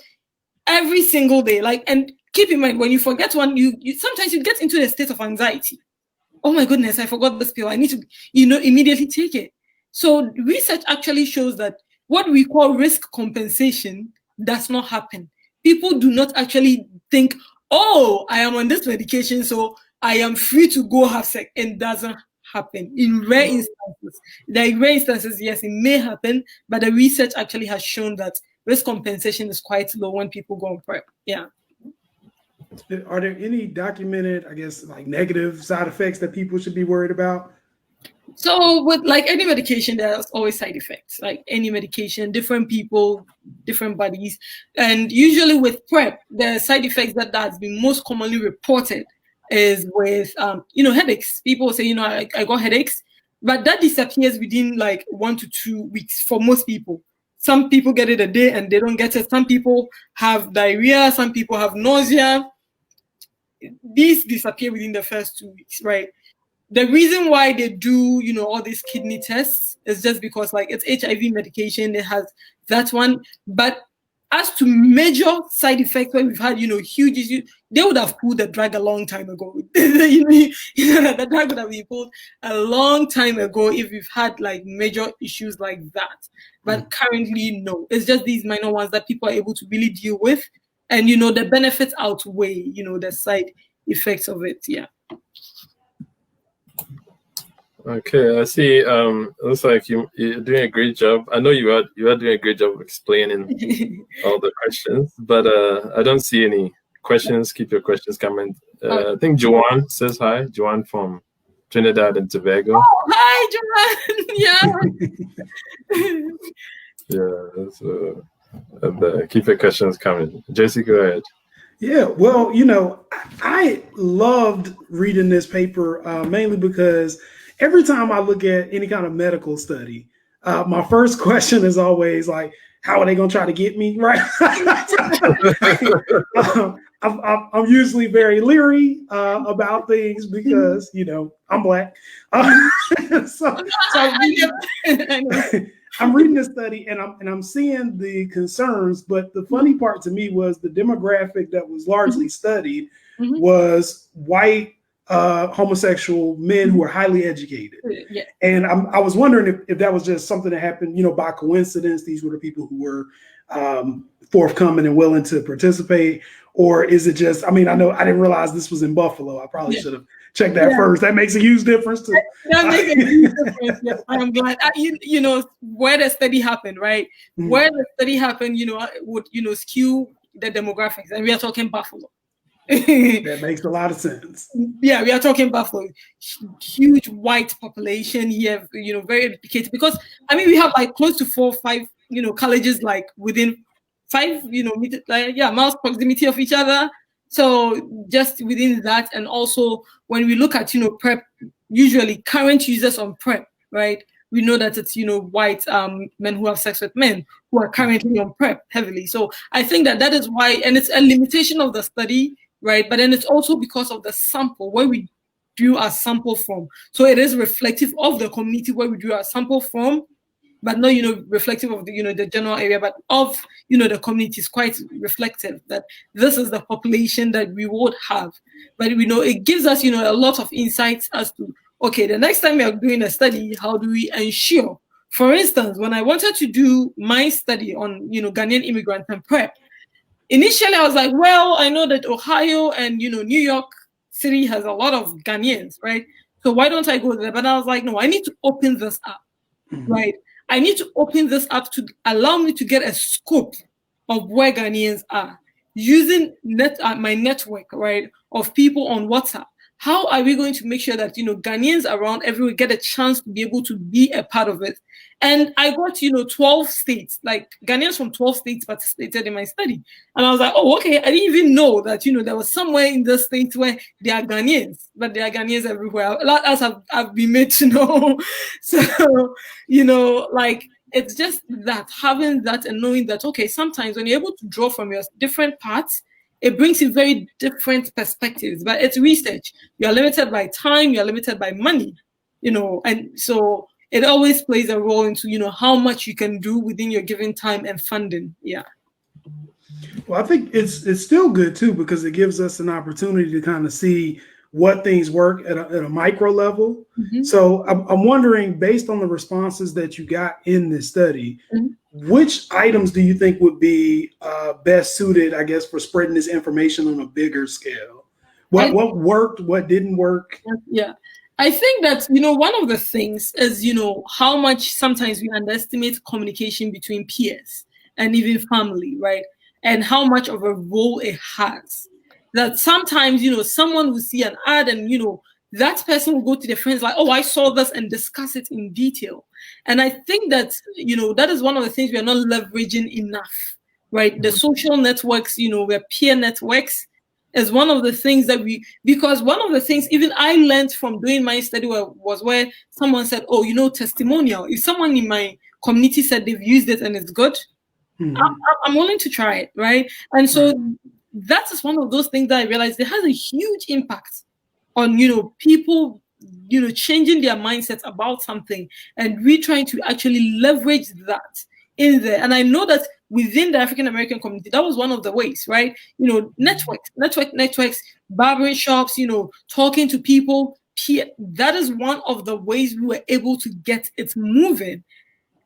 Speaker 6: every single day, and keep in mind, when you forget one, you sometimes you get into a state of anxiety. Oh my goodness, I forgot this pill. I need to, immediately take it. So research actually shows that what we call risk compensation does not happen. People do not actually think, oh, I am on this medication, so I am free to go have sex. It doesn't happen. In rare instances, yes, it may happen, but the research actually has shown that risk compensation is quite low when people go on PrEP. Yeah.
Speaker 1: Are there any documented, negative side effects that people should be worried about?
Speaker 6: So with any medication, there's always side effects. Like any medication, different people, different bodies. And usually with PrEP, the side effects that has been most commonly reported is with, headaches. People say, I got headaches, but that disappears within 1 to 2 weeks for most people. Some people get it a day and they don't get it. Some people have diarrhea. Some people have nausea. These disappear within the first 2 weeks, right? the reason why they do, all these kidney tests is just because like it's HIV medication, it has that one. But as to major side effects where we've had, huge issues, they would have pulled the drug a long time ago. The drug would have been pulled a long time ago if we've had like major issues like that. But currently, no. It's just these minor ones that people are able to really deal with. And, the benefits outweigh, the side effects of it. Yeah.
Speaker 3: Okay, I see. Looks like you're doing a great job. I know you are doing a great job of explaining all the questions, but I don't see any questions. Keep your questions coming. I think Joanne says hi. Joanne from Trinidad and Tobago.
Speaker 6: Oh, hi, Joanne.
Speaker 3: Yeah. Keep your questions coming. Jesse, go ahead.
Speaker 1: Yeah, well, I loved reading this paper mainly because every time I look at any kind of medical study, my first question is always like, how are they going to try to get me, right? I'm usually very leery about things because, I'm Black. So I'm reading this study and I'm seeing the concerns, but the funny part to me was the demographic that was largely studied was white homosexual men who are highly educated.
Speaker 6: Yeah.
Speaker 1: And I was wondering if that was just something that happened, by coincidence. These were the people who were forthcoming and willing to participate, or is it just, I know I didn't realize this was in Buffalo. I probably should have checked that first. That makes a huge difference too.
Speaker 6: That makes a huge difference. Yes, I'm glad. Where the study happened, right? Where the study happened, would skew the demographics, and we are talking Buffalo.
Speaker 1: That makes a lot of sense.
Speaker 6: Yeah, we are talking Buffalo, huge white population here, very educated. Because we have like close to 4 or 5, colleges like within 5, miles proximity of each other. So just within that, and also when we look at PrEP, usually current users on PrEP, right? We know that it's white men who have sex with men who are currently on PrEP heavily. So I think that is why, and it's a limitation of the study. Right, but then it's also because of the sample where we drew our sample from. So it is reflective of the community where we drew our sample from, but not reflective of the general area, but of the community is quite reflective that this is the population that we would have. But it gives us a lot of insights as to the next time we are doing a study, how do we ensure? For instance, when I wanted to do my study on Ghanaian immigrants and PrEP. Initially, I was like, well, I know that Ohio and, New York City has a lot of Ghanaians, right? So why don't I go there? But I was like, no, I need to open this up, right? I need to open this up to allow me to get a scope of where Ghanaians are using my network, right, of people on WhatsApp. How are we going to make sure that, Ghanaians around everywhere get a chance to be able to be a part of it? And I got, 12 states, like Ghanaians from 12 states participated in my study. And I was like, oh, okay, I didn't even know that, there was somewhere in the states where there are Ghanaians, but there are Ghanaians everywhere. A lot else I've been made to know. So, it's just that, having that and knowing that, okay, sometimes when you're able to draw from your different parts, it brings you very different perspectives, but it's research. You're limited by time, you're limited by money, and so it always plays a role into, how much you can do within your given time and funding. Yeah.
Speaker 1: Well, I think it's still good too, because it gives us an opportunity to kind of see what things work at a micro level. So I'm wondering, based on the responses that you got in this study, which items do you think would be best suited, I guess, for spreading this information on a bigger scale? What worked, what didn't work?
Speaker 6: Yeah, I think that, one of the things is, how much sometimes we underestimate communication between peers and even family, right? And how much of a role it has. That sometimes, someone will see an ad and, that person will go to their friends like, oh, I saw this, and discuss it in detail. And I think that, that is one of the things we are not leveraging enough, right? The social networks, where peer networks is one of the things that because one of the things even I learned from doing my study was where someone said, oh, testimonial. If someone in my community said they've used it and it's good, I'm willing to try it, right? And so that is one of those things that I realized it has a huge impact on, people changing their mindsets about something, and we trying to actually leverage that in there. And I know that within the African American community, that was one of the ways, right? Networks, barbering shops, talking to people. That is one of the ways we were able to get it moving.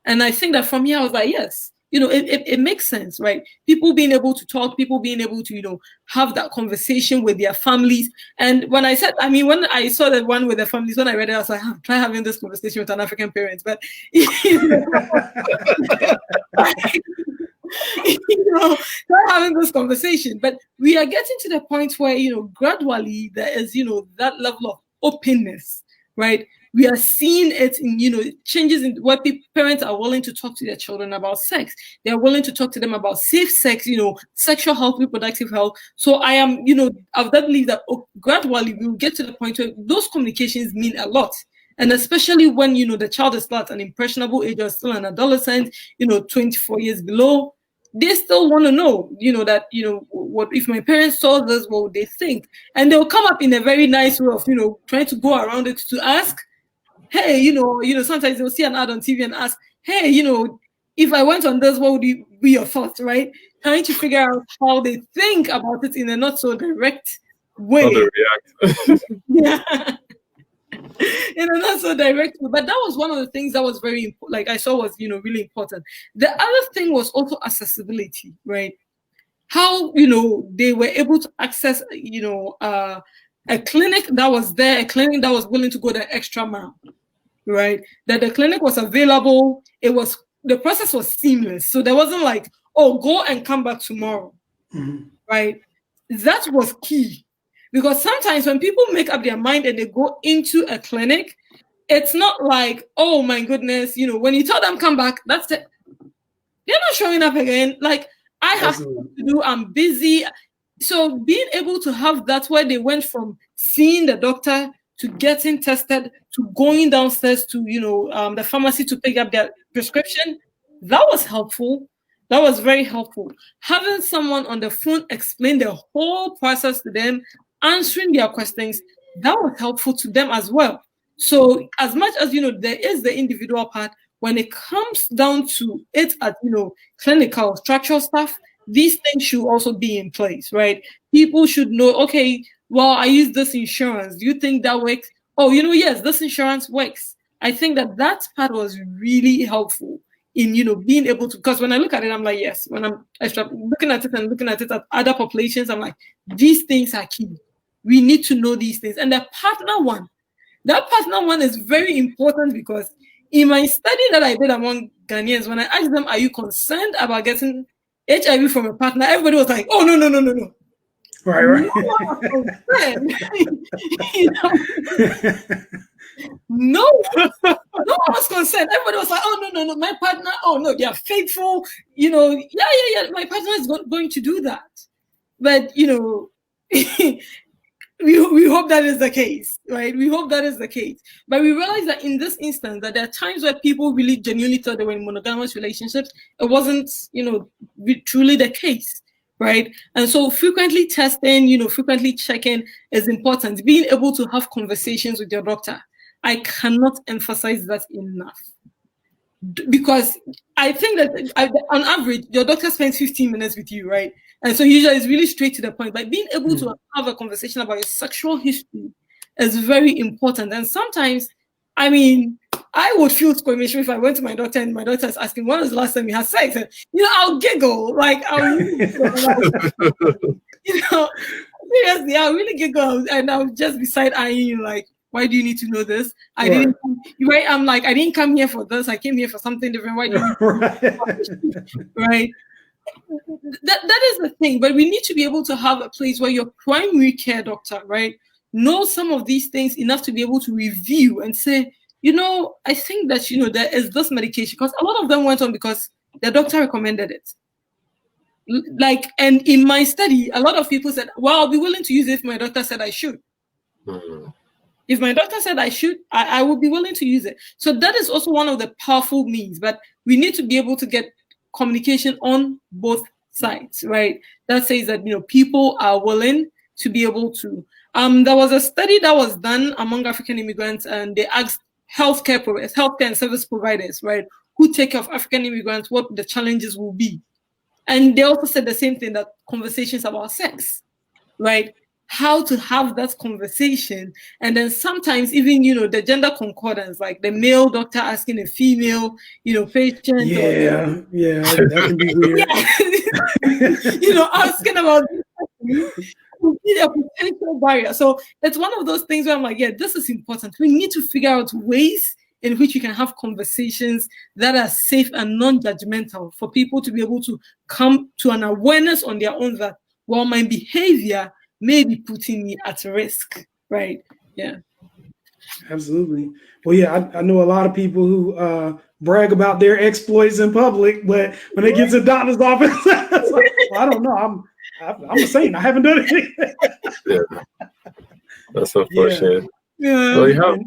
Speaker 6: And I think that from here, I was like, yes, it makes sense, right? People being able to talk, people being able to, have that conversation with their families. And when I said, when I saw the one with the families, when I read it, I was like, try having this conversation with an African parent. But, try having this conversation. But we are getting to the point where, gradually there is, that level of openness, right? We are seeing it in, changes in what parents are willing to talk to their children about sex. They're willing to talk to them about safe sex, sexual health, reproductive health. So I am, I believe that gradually we will get to the point where those communications mean a lot. And especially when, the child is still at an impressionable age or still an adolescent, 24 years below, they still want to know, that, what if my parents saw this, what would they think? And they'll come up in a very nice way of, trying to go around it to ask, hey, sometimes they'll see an ad on TV and ask, hey, if I went on this, what would be your thoughts, right? Trying to figure out how they think about it in a not so direct way.
Speaker 3: How they react.
Speaker 6: Yeah. In a not so direct way. But that was one of the things that was very important, like I saw was, really important. The other thing was also accessibility, right? How, they were able to access, a clinic that was there, a clinic that was willing to go the extra mile, right? That the clinic was available. The process was seamless. So there wasn't like, oh, go and come back tomorrow, right? That was key. Because sometimes when people make up their mind and they go into a clinic, it's not like, oh my goodness, when you tell them come back, that's it. They're not showing up again. Like, I have to do, I'm busy. So being able to have that where they went from seeing the doctor to getting tested to going downstairs to, the pharmacy to pick up their prescription, that was helpful. That was very helpful. Having someone on the phone explain the whole process to them, answering their questions, that was helpful to them as well. So as much as, there is the individual part, when it comes down to it at, clinical, structural stuff, these things should also be in place, right? People should know, okay, well, I use this insurance. Do you think that works? Oh, yes, this insurance works. I think that part was really helpful in, being able to, because when I look at it, I'm like, yes, when I start looking at it at other populations, I'm like, these things are key. We need to know these things. And that partner one is very important because in my study that I did among Ghanaians, when I asked them, are you concerned about getting HIV from a partner? Everybody was like, oh, no.
Speaker 1: Right.
Speaker 6: No one was concerned. Everybody was like, oh, no, my partner, oh, no, they are faithful. Yeah, my partner is going to do that. But, we hope that is the case, right? We hope that is the case. But we realize that in this instance, that there are times where people really genuinely thought they were in monogamous relationships. It wasn't, truly the case, right? And so frequently testing, frequently checking is important. Being able to have conversations with your doctor. I cannot emphasize that enough. Because I think that on average, your doctor spends 15 minutes with you, right? And so usually it's really straight to the point. But being able to have a conversation about your sexual history is very important. And sometimes, I would feel squeamish if I went to my doctor and my doctor is asking, when was the last time you had sex? And, I'll giggle. Like, seriously, I'll really giggle. And I'll just be side-eyeing you like, why do you need to know this? I didn't come here for this. I came here for something different. Why do you right? That is the thing. But we need to be able to have a place where your primary care doctor, right, knows some of these things enough to be able to review and say, I think that, there is this medication. Because a lot of them went on because their doctor recommended it. And in my study, a lot of people said, well, I'll be willing to use it if my doctor said I should. If my doctor said I should, I would be willing to use it. So that is also one of the powerful means. But we need to be able to get communication on both sides, right? That says that, people are willing to be able to. There was a study that was done among African immigrants, and they asked healthcare and service providers, right, who take care of African immigrants, what the challenges will be. And they also said the same thing, that conversations about sex, right? How to have that conversation. And then sometimes even, the gender concordance, like the male doctor asking a female, patient.
Speaker 1: Yeah, that can be weird.
Speaker 6: Asking about a potential barrier. So it's one of those things where I'm like, yeah, this is important. We need to figure out ways in which we can have conversations that are safe and non-judgmental for people to be able to come to an awareness on their own that, well, my behavior may be putting me at risk, right? Yeah.
Speaker 1: Absolutely. Well, yeah, I know a lot of people who brag about their exploits in public, but when they get to the doctor's office, it's like, well, I don't know. I'm a saint. I haven't done anything.
Speaker 3: Yeah. That's unfortunate.
Speaker 6: Yeah.
Speaker 3: Well, you have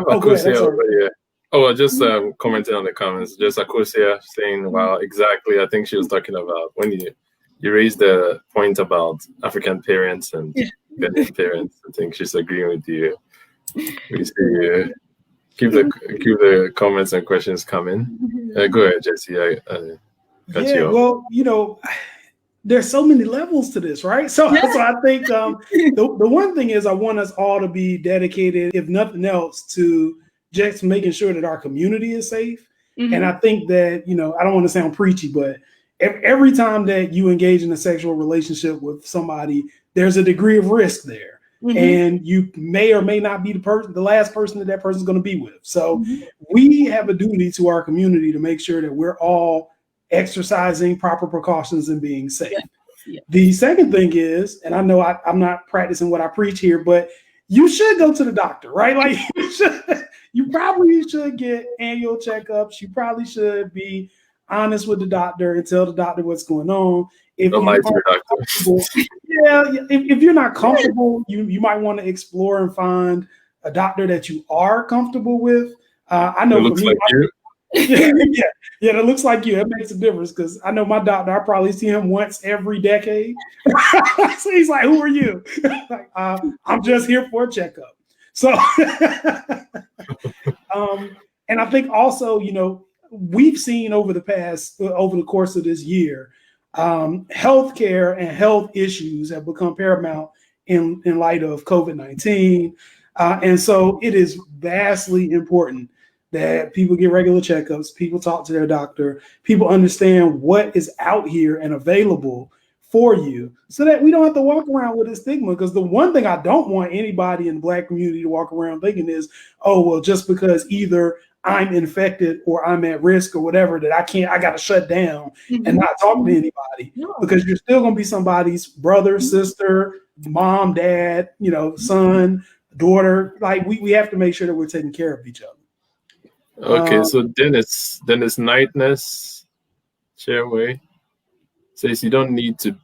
Speaker 3: Akosia over here. Oh, just
Speaker 6: Mm-hmm.
Speaker 3: commenting on the comments. Just Akosia saying, wow, exactly. I think she was talking about when you raised the point about African parents and Ghanaian parents. I think she's agreeing with you. We see you. Keep the comments and questions coming. Go ahead, Jesse. I got you.
Speaker 1: Well, there's so many levels to this, right? So I think the one thing is I want us all to be dedicated, if nothing else, to just making sure that our community is safe. Mm-hmm. And I think that, I don't want to sound preachy, but every time that you engage in a sexual relationship with somebody, there's a degree of risk there. Mm-hmm. And you may or may not be the last person that person's going to be with. So we have a duty to our community to make sure that we're all exercising proper precautions and being safe. Yeah. The second thing is, and I know I'm not practicing what I preach here, but you should go to the doctor, right? Like you probably should get annual checkups. You probably should be honest with the doctor and tell the doctor what's going on. If you're not comfortable, you might want to explore and find a doctor that you are comfortable with. I know for me, that looks like you. It makes a difference because I know my doctor. I probably see him once every decade. So he's like, "Who are you?" Like, I'm just here for a checkup. So, and I think also, we've seen over the course of this year, healthcare and health issues have become paramount in light of COVID-19, and so it is vastly important that people get regular checkups, people talk to their doctor, people understand what is out here and available for you so that we don't have to walk around with a stigma. Because the one thing I don't want anybody in the Black community to walk around thinking is, oh, well, just because either I'm infected or I'm at risk or whatever, that I got to shut down and not talk to anybody. No. Because you're still going to be somebody's brother, sister, mom, dad, son, daughter. Like we have to make sure that we're taking care of each other.
Speaker 3: Okay, so Dennis Nightness, Chairway, says you don't need to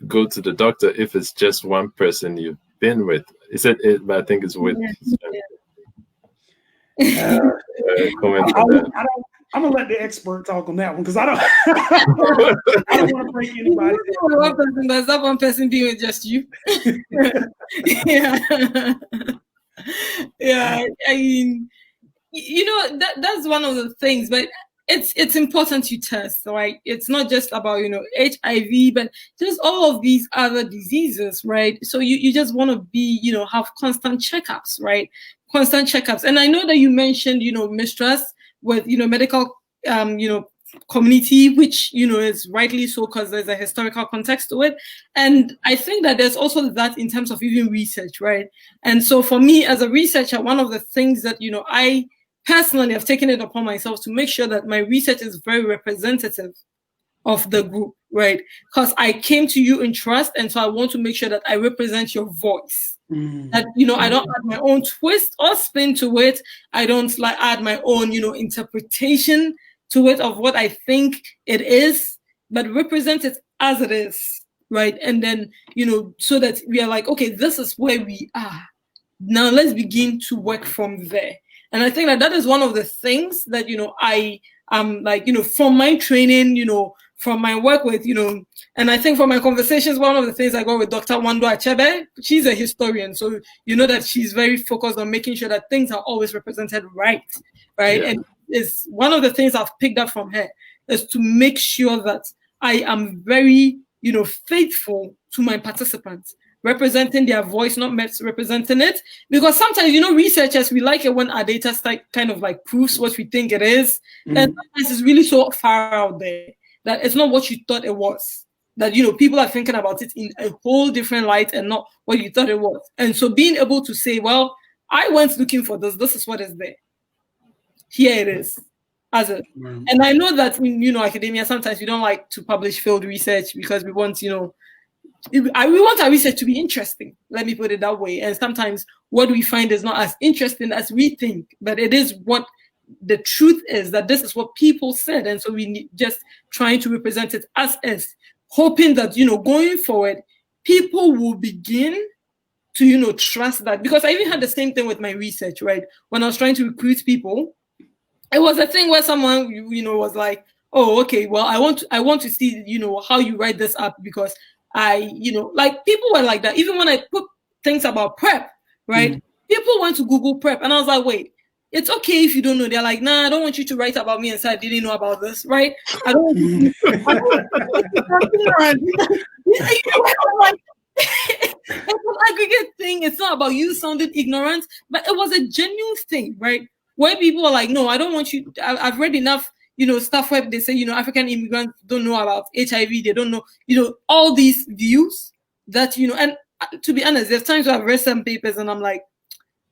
Speaker 3: go to the doctor if it's just one person you've been with. He said it, but I think it's with. Comment on that.
Speaker 1: I'm gonna let the expert talk on that one because I don't want to break anybody.
Speaker 6: One person, there's that one person being with just you. Yeah. I mean, that's one of the things, but it's important to test, right? It's not just about HIV, but just all of these other diseases, right? So you just want to be have constant checkups, right? Constant checkups. And I know that you mentioned mistrust with medical community, which is rightly so because there's a historical context to it. And I think that there's also that in terms of even research, right? And so for me as a researcher, one of the things that I personally have taken it upon myself to make sure that my research is very representative of the group, right? Because I came to you in trust, and so I want to make sure that I represent your voice. That I don't add my own twist or spin to it. I don't add my own interpretation to it of what I think it is, but represent it as it is, right? And then so that we are like, okay, this is where we are. Now let's begin to work from there. And I think that is one of the things that I from my training, from my work with, and I think from my conversations, one of the things I got with Dr. Wando Achebe, she's a historian. So you know that she's very focused on making sure that things are always represented right? Yeah. And it's one of the things I've picked up from her is to make sure that I am very, faithful to my participants, representing their voice, not representing it. Because sometimes, researchers, we like it when our data kind of like proves what we think it is. And sometimes it's really so far out there that it's not what you thought it was. That, people are thinking about it in a whole different light and not what you thought it was. And so being able to say, well, I went looking for this. This is what is there. Here it is. And I know that in, academia, sometimes we don't like to publish field research because we want, we want our research to be interesting. Let me put it that way. And sometimes what we find is not as interesting as we think, but it is what the truth is, that this is what people said. And so we just trying to represent it as is, hoping that, going forward, people will begin to, trust that. Because I even had the same thing with my research, right? When I was trying to recruit people, it was a thing where someone, was like, oh, okay, well, I want to see, how you write this up, because like people were like that. Even when I put things about prep, right? People went to Google prep, and I was like, wait, it's okay if you don't know. They're like, nah, I don't want you to write about me and say I didn't know about this, right? I don't want you to it's an aggregate thing. It's not about you sounding ignorant, but it was a genuine thing, right? Where people are like, no, I don't want you. I've read enough, stuff where they say, African immigrants don't know about HIV. They don't know, all these views that, and to be honest, there's times where I've read some papers and I'm like,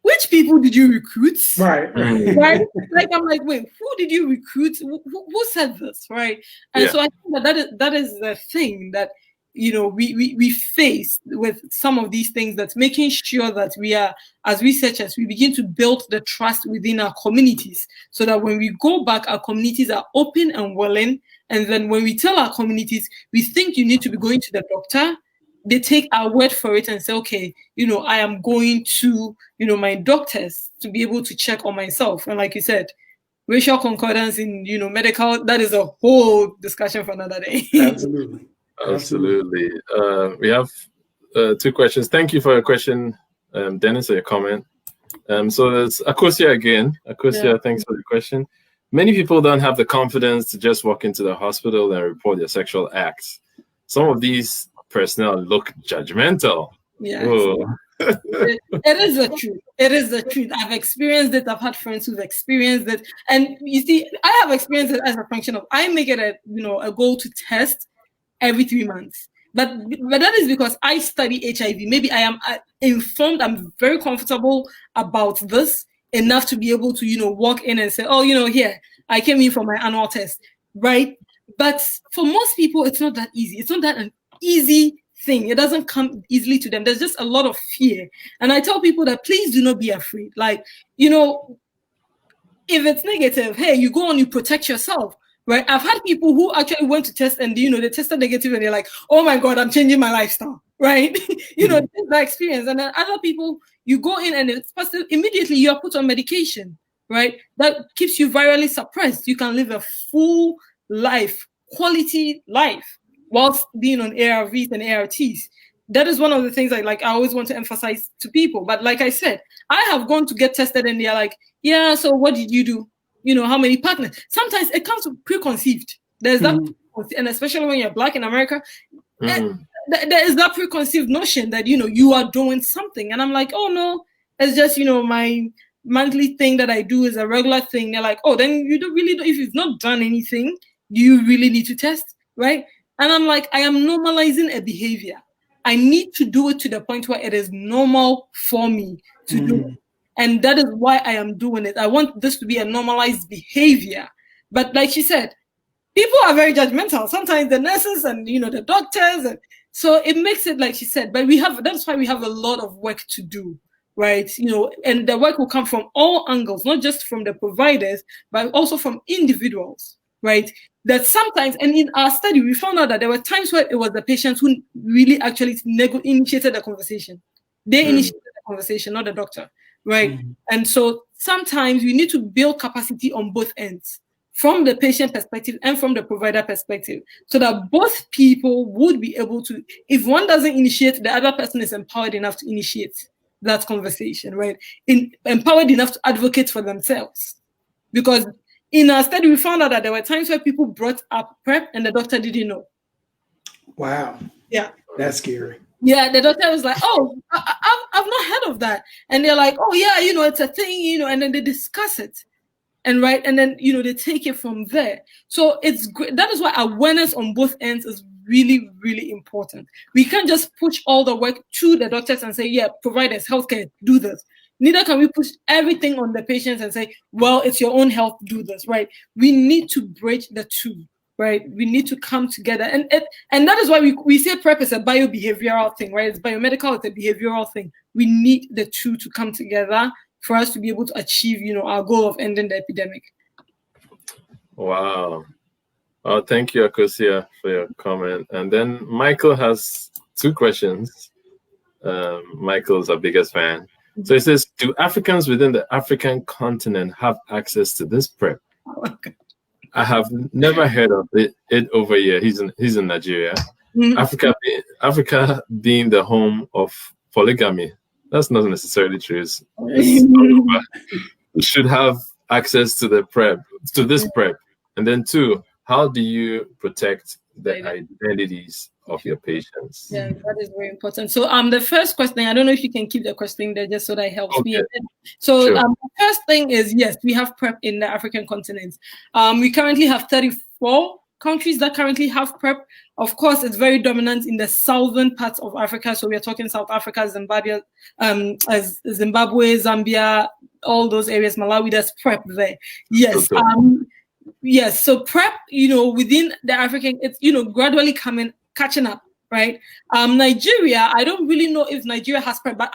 Speaker 6: which people did you recruit? Right. Like, I'm like, wait, who did you recruit? Who said this? Right. And so I think that is the thing that, we face with some of these things, that's making sure that we are, as researchers, we begin to build the trust within our communities, so that when we go back, our communities are open and willing. And then when we tell our communities, we think you need to be going to the doctor, they take our word for it and say, okay, I am going to, my doctors to be able to check on myself. And like you said, racial concordance in, medical, that is a whole discussion for another day.
Speaker 3: Absolutely. We have 2 questions. Thank you for your question, Dennis, or your comment. So there's Akosia again. Akosia, thanks for the question. Many people don't have the confidence to just walk into the hospital and report their sexual acts. Some of these personnel look judgmental.
Speaker 6: Yeah. It is the truth. It is the truth. I've experienced it. I've had friends who've experienced it. And you see, I have experienced it as a function of, I make it a goal to test every 3 months. But that is because I study HIV. Maybe I am informed. I'm very comfortable about this enough to be able to, walk in and say, oh, here, I came in for my annual test, right? But for most people, it's not that easy. It's not that an easy thing. It doesn't come easily to them. There's just a lot of fear. And I tell people that please do not be afraid. Like, if it's negative, hey, you go on, you protect yourself. Right, I've had people who actually went to test and they tested negative and they're like, "Oh my God, I'm changing my lifestyle." Right, that experience. And then other people, you go in and it's positive, immediately you are put on medication. Right, that keeps you virally suppressed. You can live a full life, quality life, whilst being on ARVs and ARTs. That is one of the things I always want to emphasize to people. But like I said, I have gone to get tested and they're like, "Yeah, so what did you do? How many partners?" Sometimes it comes preconceived. There's that, and especially when you're Black in America, there is that preconceived notion that, you are doing something. And I'm like, oh no, it's just, my monthly thing that I do is a regular thing. They're like, oh, then you don't really, if you've not done anything, do you really need to test? Right. And I'm like, I am normalizing a behavior. I need to do it to the point where it is normal for me to do it. And that is why I am doing it. I want this to be a normalized behavior. But like she said, people are very judgmental. Sometimes the nurses and, the doctors. And so it makes it, like she said, but that's why we have a lot of work to do, right? And the work will come from all angles, not just from the providers, but also from individuals, right? That sometimes, and in our study, we found out that there were times where it was the patients who really actually initiated the conversation. They initiated the conversation, not the doctor. Right. And so sometimes we need to build capacity on both ends from the patient perspective and from the provider perspective, so that both people would be able to, if one doesn't initiate, the other person is empowered enough to initiate that conversation, right? Empowered enough to advocate for themselves. Because in our study, we found out that there were times where people brought up PrEP and the doctor didn't know.
Speaker 1: Wow.
Speaker 6: Yeah.
Speaker 1: That's scary.
Speaker 6: Yeah, the doctor was like, oh, I've not heard of that. And they're like, oh, yeah, it's a thing, and then they discuss it. And then, they take it from there. So it's great. That is why awareness on both ends is really, really important. We can't just push all the work to the doctors and say, yeah, providers, healthcare, do this. Neither can we push everything on the patients and say, well, it's your own health, do this, right? We need to bridge the two. Right, we need to come together, and that is why we say PrEP is a biobehavioral thing, right? It's biomedical, it's a behavioral thing. We need the two to come together for us to be able to achieve, our goal of ending the epidemic.
Speaker 3: Wow. Oh, thank you, Akosia, for your comment. And then Michael has 2 questions. Michael's our biggest fan. So he says, do Africans within the African continent have access to this PrEP?
Speaker 6: Oh, okay.
Speaker 3: I have never heard of it over here. He's in Nigeria. Mm-hmm. Africa being the home of polygamy. That's not necessarily true. We should have access to the PrEP, to this PrEP. And then 2, how do you protect the identities of your patients?
Speaker 6: Yeah, that is very important. So the first question, I don't know if you can keep the question there just so that helps me. So sure. The first thing is, yes, we have PrEP in the African continent. We currently have 34 countries that currently have PrEP. Of course, it's very dominant in the southern parts of Africa. So we're talking South Africa, Zimbabwe, Zambia, all those areas, Malawi, there's PrEP there. Yes. Okay. Yes, so PrEP, within the African, it's, gradually catching up, right? Nigeria, I don't really know if Nigeria has PrEP, but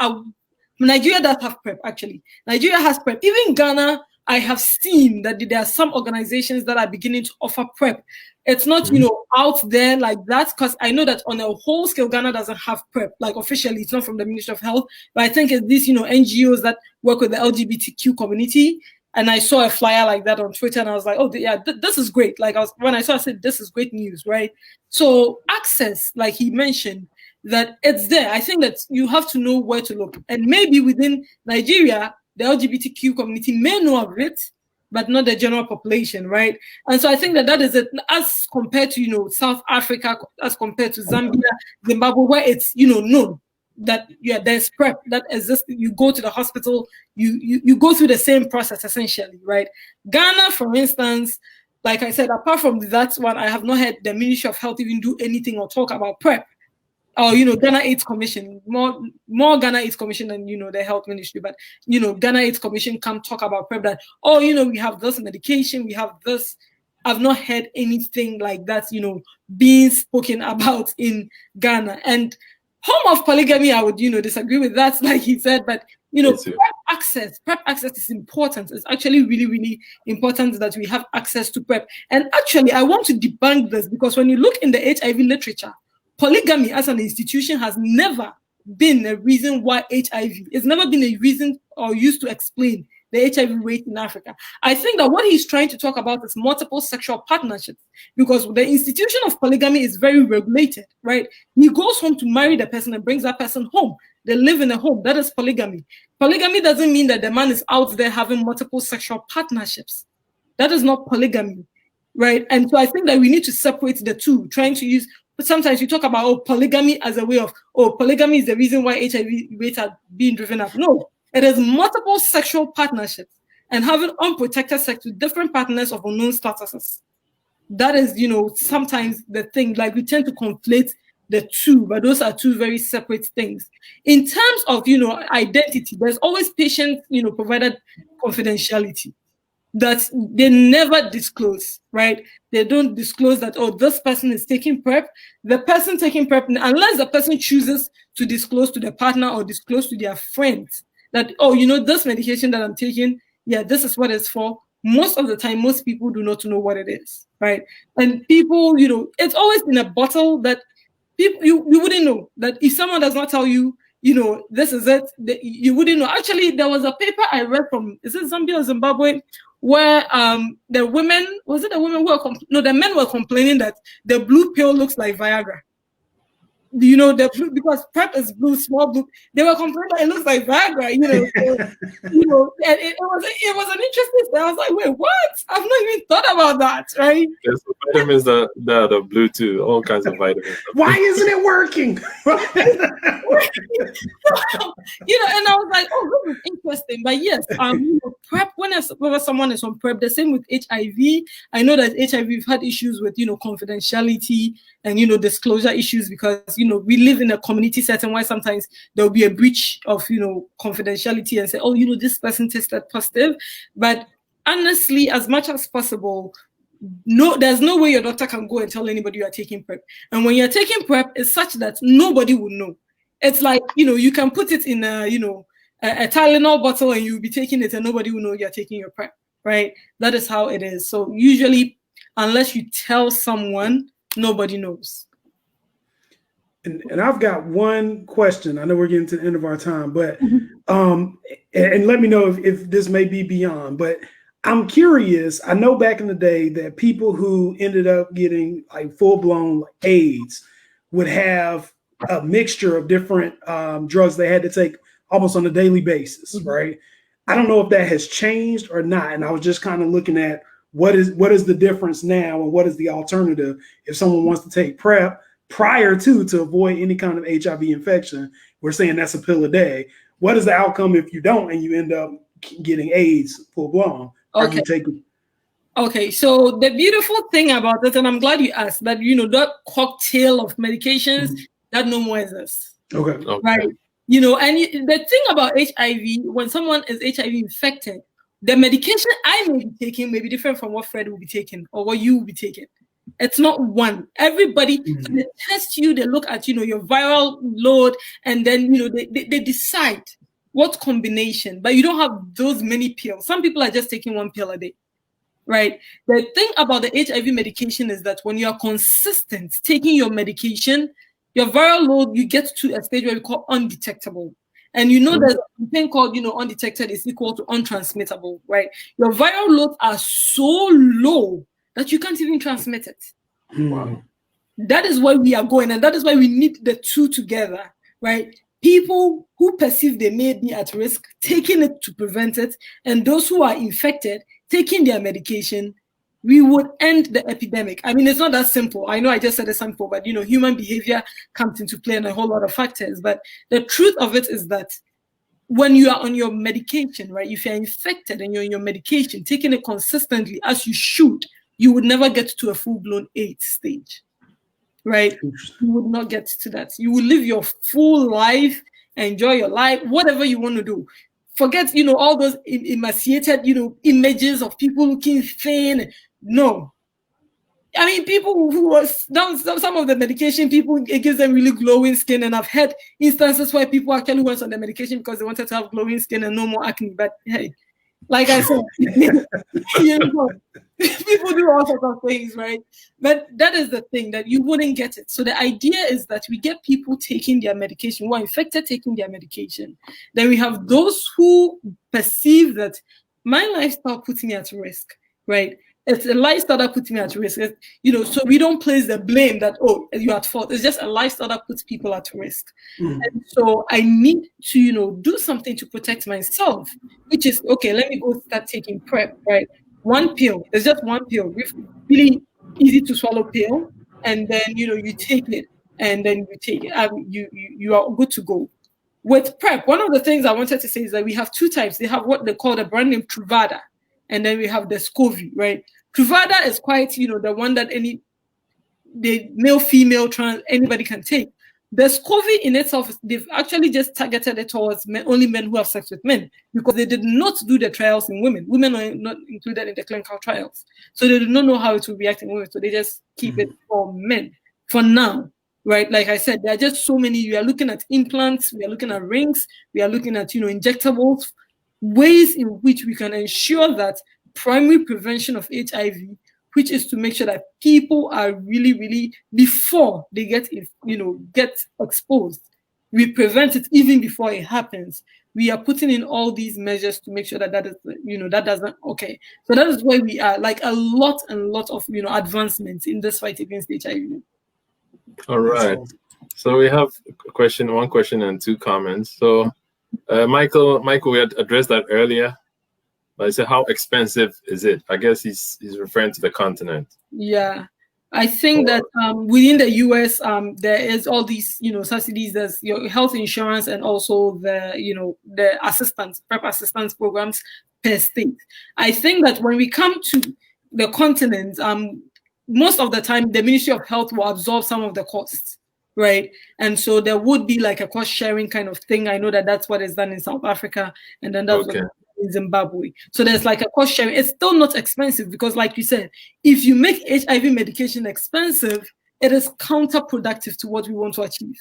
Speaker 6: Nigeria does have PrEP, actually. Nigeria has PrEP. Even Ghana, I have seen that there are some organizations that are beginning to offer PrEP. It's not, out there like that, because I know that on a whole scale, Ghana doesn't have PrEP. Like officially, it's not from the Ministry of Health, but I think it's these, NGOs that work with the LGBTQ community. And I saw a flyer like that on Twitter, and I was like, oh, yeah, this is great. Like when I saw, I said, this is great news, right? So access, like he mentioned, that it's there. I think that you have to know where to look. And maybe within Nigeria, the LGBTQ community may know of it, but not the general population, right? And so I think that is it, as compared to, South Africa, as compared to Zambia, Zimbabwe, where it's, known that there's PrEP that exists. You go to the hospital, you go through the same process essentially, right? Ghana, for instance, like I said, apart from that one, I have not heard the Ministry of Health even do anything or talk about PrEP. Or Ghana AIDS Commission, more Ghana AIDS Commission than the Health Ministry, but Ghana AIDS Commission come talk about PrEP that, we have this medication, we have this. I've not heard anything like that, being spoken about in Ghana. And home of polygamy, I would, disagree with that, like he said, but, PrEP access is important. It's actually really, really important that we have access to PrEP. And actually, I want to debunk this because when you look in the HIV literature, polygamy as an institution has never been a reason why HIV, it's never been a reason or used to explain the HIV rate in Africa. I think that what he's trying to talk about is multiple sexual partnerships, because the institution of polygamy is very regulated, right? He goes home to marry the person and brings that person home. They live in a home. That is polygamy. Polygamy doesn't mean that the man is out there having multiple sexual partnerships. That is not polygamy, right? And so I think that we need to separate the two, trying to use, but sometimes we talk about polygamy as a way of, polygamy is the reason why HIV rates are being driven up. No. It is multiple sexual partnerships and having unprotected sex with different partners of unknown statuses. That is, sometimes the thing, like we tend to conflate the two, but those are two very separate things. In terms of, identity, there's always patient, provided confidentiality that they never disclose, right? They don't disclose that, this person is taking PrEP. The person taking PrEP, unless the person chooses to disclose to their partner or disclose to their friends, that, this medication that I'm taking, this is what it's for. Most of the time, most people do not know what it is, right? And people, it's always in a bottle that people, you wouldn't know. That if someone does not tell you, this is it, you wouldn't know. Actually, there was a paper I read from, is it Zambia or Zimbabwe, where the women, was it the women who were the men were complaining that the blue pill looks like Viagra. You know, the blue, because PrEP is blue, small blue. They were complaining that it looks like Viagra, you know. So, you know, and it was an interesting thing. I was like, wait, what? I've not even thought about that, right?
Speaker 3: There's vitamins that are blue too, all kinds of vitamins.
Speaker 1: Why isn't it working?
Speaker 6: You know, and I was like, oh, this is interesting. But yes, you know, PrEP, whenever someone is on PrEP, the same with HIV. I know that HIV, we've had issues with, you know, confidentiality and, you know, disclosure issues because, you know, we live in a community setting where sometimes there will be a breach of, you know, confidentiality and say, oh, you know, this person tested positive. But honestly, as much as possible, no, there's no way your doctor can go and tell anybody you are taking PrEP. And when you're taking PrEP, it's such that nobody will know. It's like, you know, you can put it in a, you know, a Tylenol bottle and you'll be taking it and nobody will know you're taking your PrEP, right? That is how it is. So usually, unless you tell someone, nobody knows.
Speaker 1: And I've got one question. I know we're getting to the end of our time, but and let me know if this may be beyond, but I'm curious. I know back in the day that people who ended up getting like full-blown like AIDS would have a mixture of different drugs they had to take almost on a daily basis, right? I don't know if that has changed or not. And I was just kind of looking at what is the difference now and what is the alternative if someone wants to take PrEP prior to avoid any kind of HIV infection. We're saying that's a pill a day. What is the outcome if you don't and you end up getting AIDS full-blown?
Speaker 6: Okay. Okay, so the beautiful thing about it, and I'm glad you asked, that, you know, that cocktail of medications, that no more exists.
Speaker 1: Okay.
Speaker 6: Right. You know, and the thing about HIV, when someone is HIV infected, the medication I may be taking may be different from what Fred will be taking or what you will be taking. It's not one. Everybody, they test you, they look at, you know, your viral load, and then, you know, they decide what combination, but you don't have those many pills. Some people are just taking one pill a day, right? The thing about the HIV medication is that when you are consistent taking your medication, your viral load, you get to a stage where we call undetectable. And you know there's a thing called, you know, undetected is equal to untransmittable, right? Your viral loads are so low that you can't even transmit it.
Speaker 1: Wow.
Speaker 6: That is where we are going, and that is why we need the two together, right? People who perceive they may be at risk, taking it to prevent it, and those who are infected, taking their medication, we would end the epidemic. I mean, it's not that simple. I know I just said it's simple, but, you know, human behavior comes into play and a whole lot of factors. But the truth of it is that when you are on your medication, right, if you're infected and you're on your medication, taking it consistently as you should, you would never get to a full-blown AIDS stage, right? You would not get to that. You will live your full life, enjoy your life, whatever you want to do. Forget, you know, all those emaciated, you know, images of people looking thin. No. I mean, people who was down some of the medication, people, it gives them really glowing skin. And I've had instances where people actually went on the medication because they wanted to have glowing skin and no more acne. But hey, like I said, you know, people do all sorts of things, right? But that is the thing, that you wouldn't get it. So the idea is that we get people taking their medication, who are infected taking their medication. Then we have those who perceive that my lifestyle puts me at risk, right? It's a lifestyle that puts me at risk. It's, you know, so we don't place the blame that, oh, you're at fault. It's just a lifestyle that puts people at risk. And so I need to, you know, do something to protect myself, which is, okay, let me go start taking PrEP, right? One pill. It's just one pill. Really easy to swallow pill. And then, you know, you take it and then you take it. You are good to go. With PrEP, one of the things I wanted to say is that we have two types. They have what they call the brand name Truvada, and then we have the Scovy, right? Truvada is quite, you know, the one that the male, female, trans, anybody can take. The Scovy in itself, they've actually just targeted it towards only men who have sex with men, because they did not do the trials in women. Women are not included in the clinical trials. So they do not know how it will react in women. So they just keep it for men for now, right? Like I said, there are just so many. We are looking at implants. We are looking at rings. We are looking at, you know, injectables, ways in which we can ensure that primary prevention of HIV, which is to make sure that people are really, really, before they get exposed, we prevent it even before it happens. We are putting in all these measures to make sure that that is, that doesn't. Okay, so that is where we are. Like a lot of advancements in this fight against HIV.
Speaker 3: All right. So we have one question and 2 comments. So Michael, we had addressed that earlier. But I said, how expensive is it? I guess he's referring to the continent.
Speaker 6: Yeah, I think that within the US, there is all these, subsidies. There's your health insurance and also the, the assistance, PrEP assistance programs per state. I think that when we come to the continent, most of the time, the Ministry of Health will absorb some of the costs, right? And so there would be like a cost sharing kind of thing. I know that that's what is done in South Africa, and then that's what in Zimbabwe. So there's like a cost sharing. It's still not expensive because, like you said, if you make HIV medication expensive, it is counterproductive to what we want to achieve,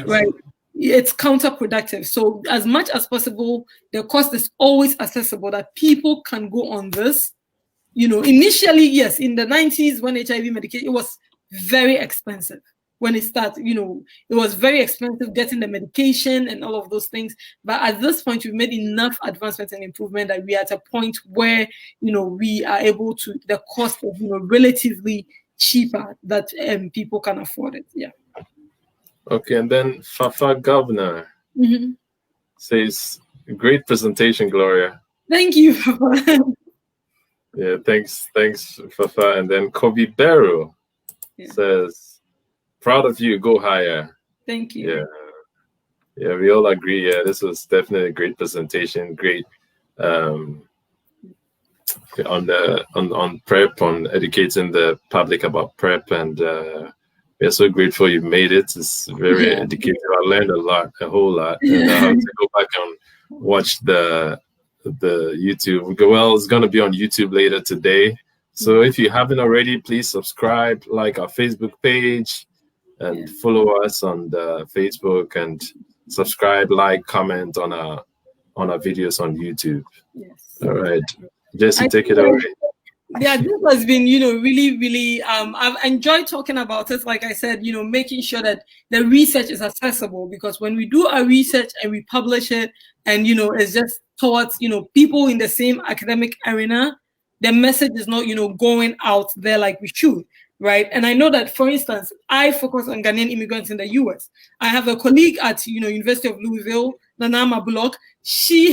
Speaker 6: right? It's counterproductive. So as much as possible, the cost is always accessible, that people can go on this. Initially, yes, in the 90s when HIV medication, it was very expensive. When it started, it was very expensive getting the medication and all of those things. But at this point, we've made enough advancement and improvement that we are at a point where, we are able to, the cost is, relatively cheaper, that people can afford it. Yeah.
Speaker 3: Okay, and then Fafa Governor says, great presentation, Gloria.
Speaker 6: Thank you, Fafa.
Speaker 3: Yeah, thanks, Fafa. And then Kobe Barrow says, proud of you, go higher.
Speaker 6: Thank you.
Speaker 3: Yeah, we all agree. Yeah, this was definitely a great presentation. Great on PrEP, on educating the public about PrEP, and we're so grateful you made it. It's very educative. I learned a whole lot, and I have to go back and watch the YouTube. Well, it's going to be on YouTube later today. So if you haven't already, please subscribe, like our Facebook page, and follow us on the Facebook, and subscribe, like, comment on our videos on YouTube. Yes. All right, Jesse, take it away.
Speaker 6: Yeah, this has been, really, really, I've enjoyed talking about it. Like I said, making sure that the research is accessible, because when we do our research and we publish it, and, it's just towards, people in the same academic arena, the message is not, going out there like we should. Right. And I know that, for instance, I focus on Ghanaian immigrants in the US. I have a colleague at, University of Louisville, Nanama Bullock.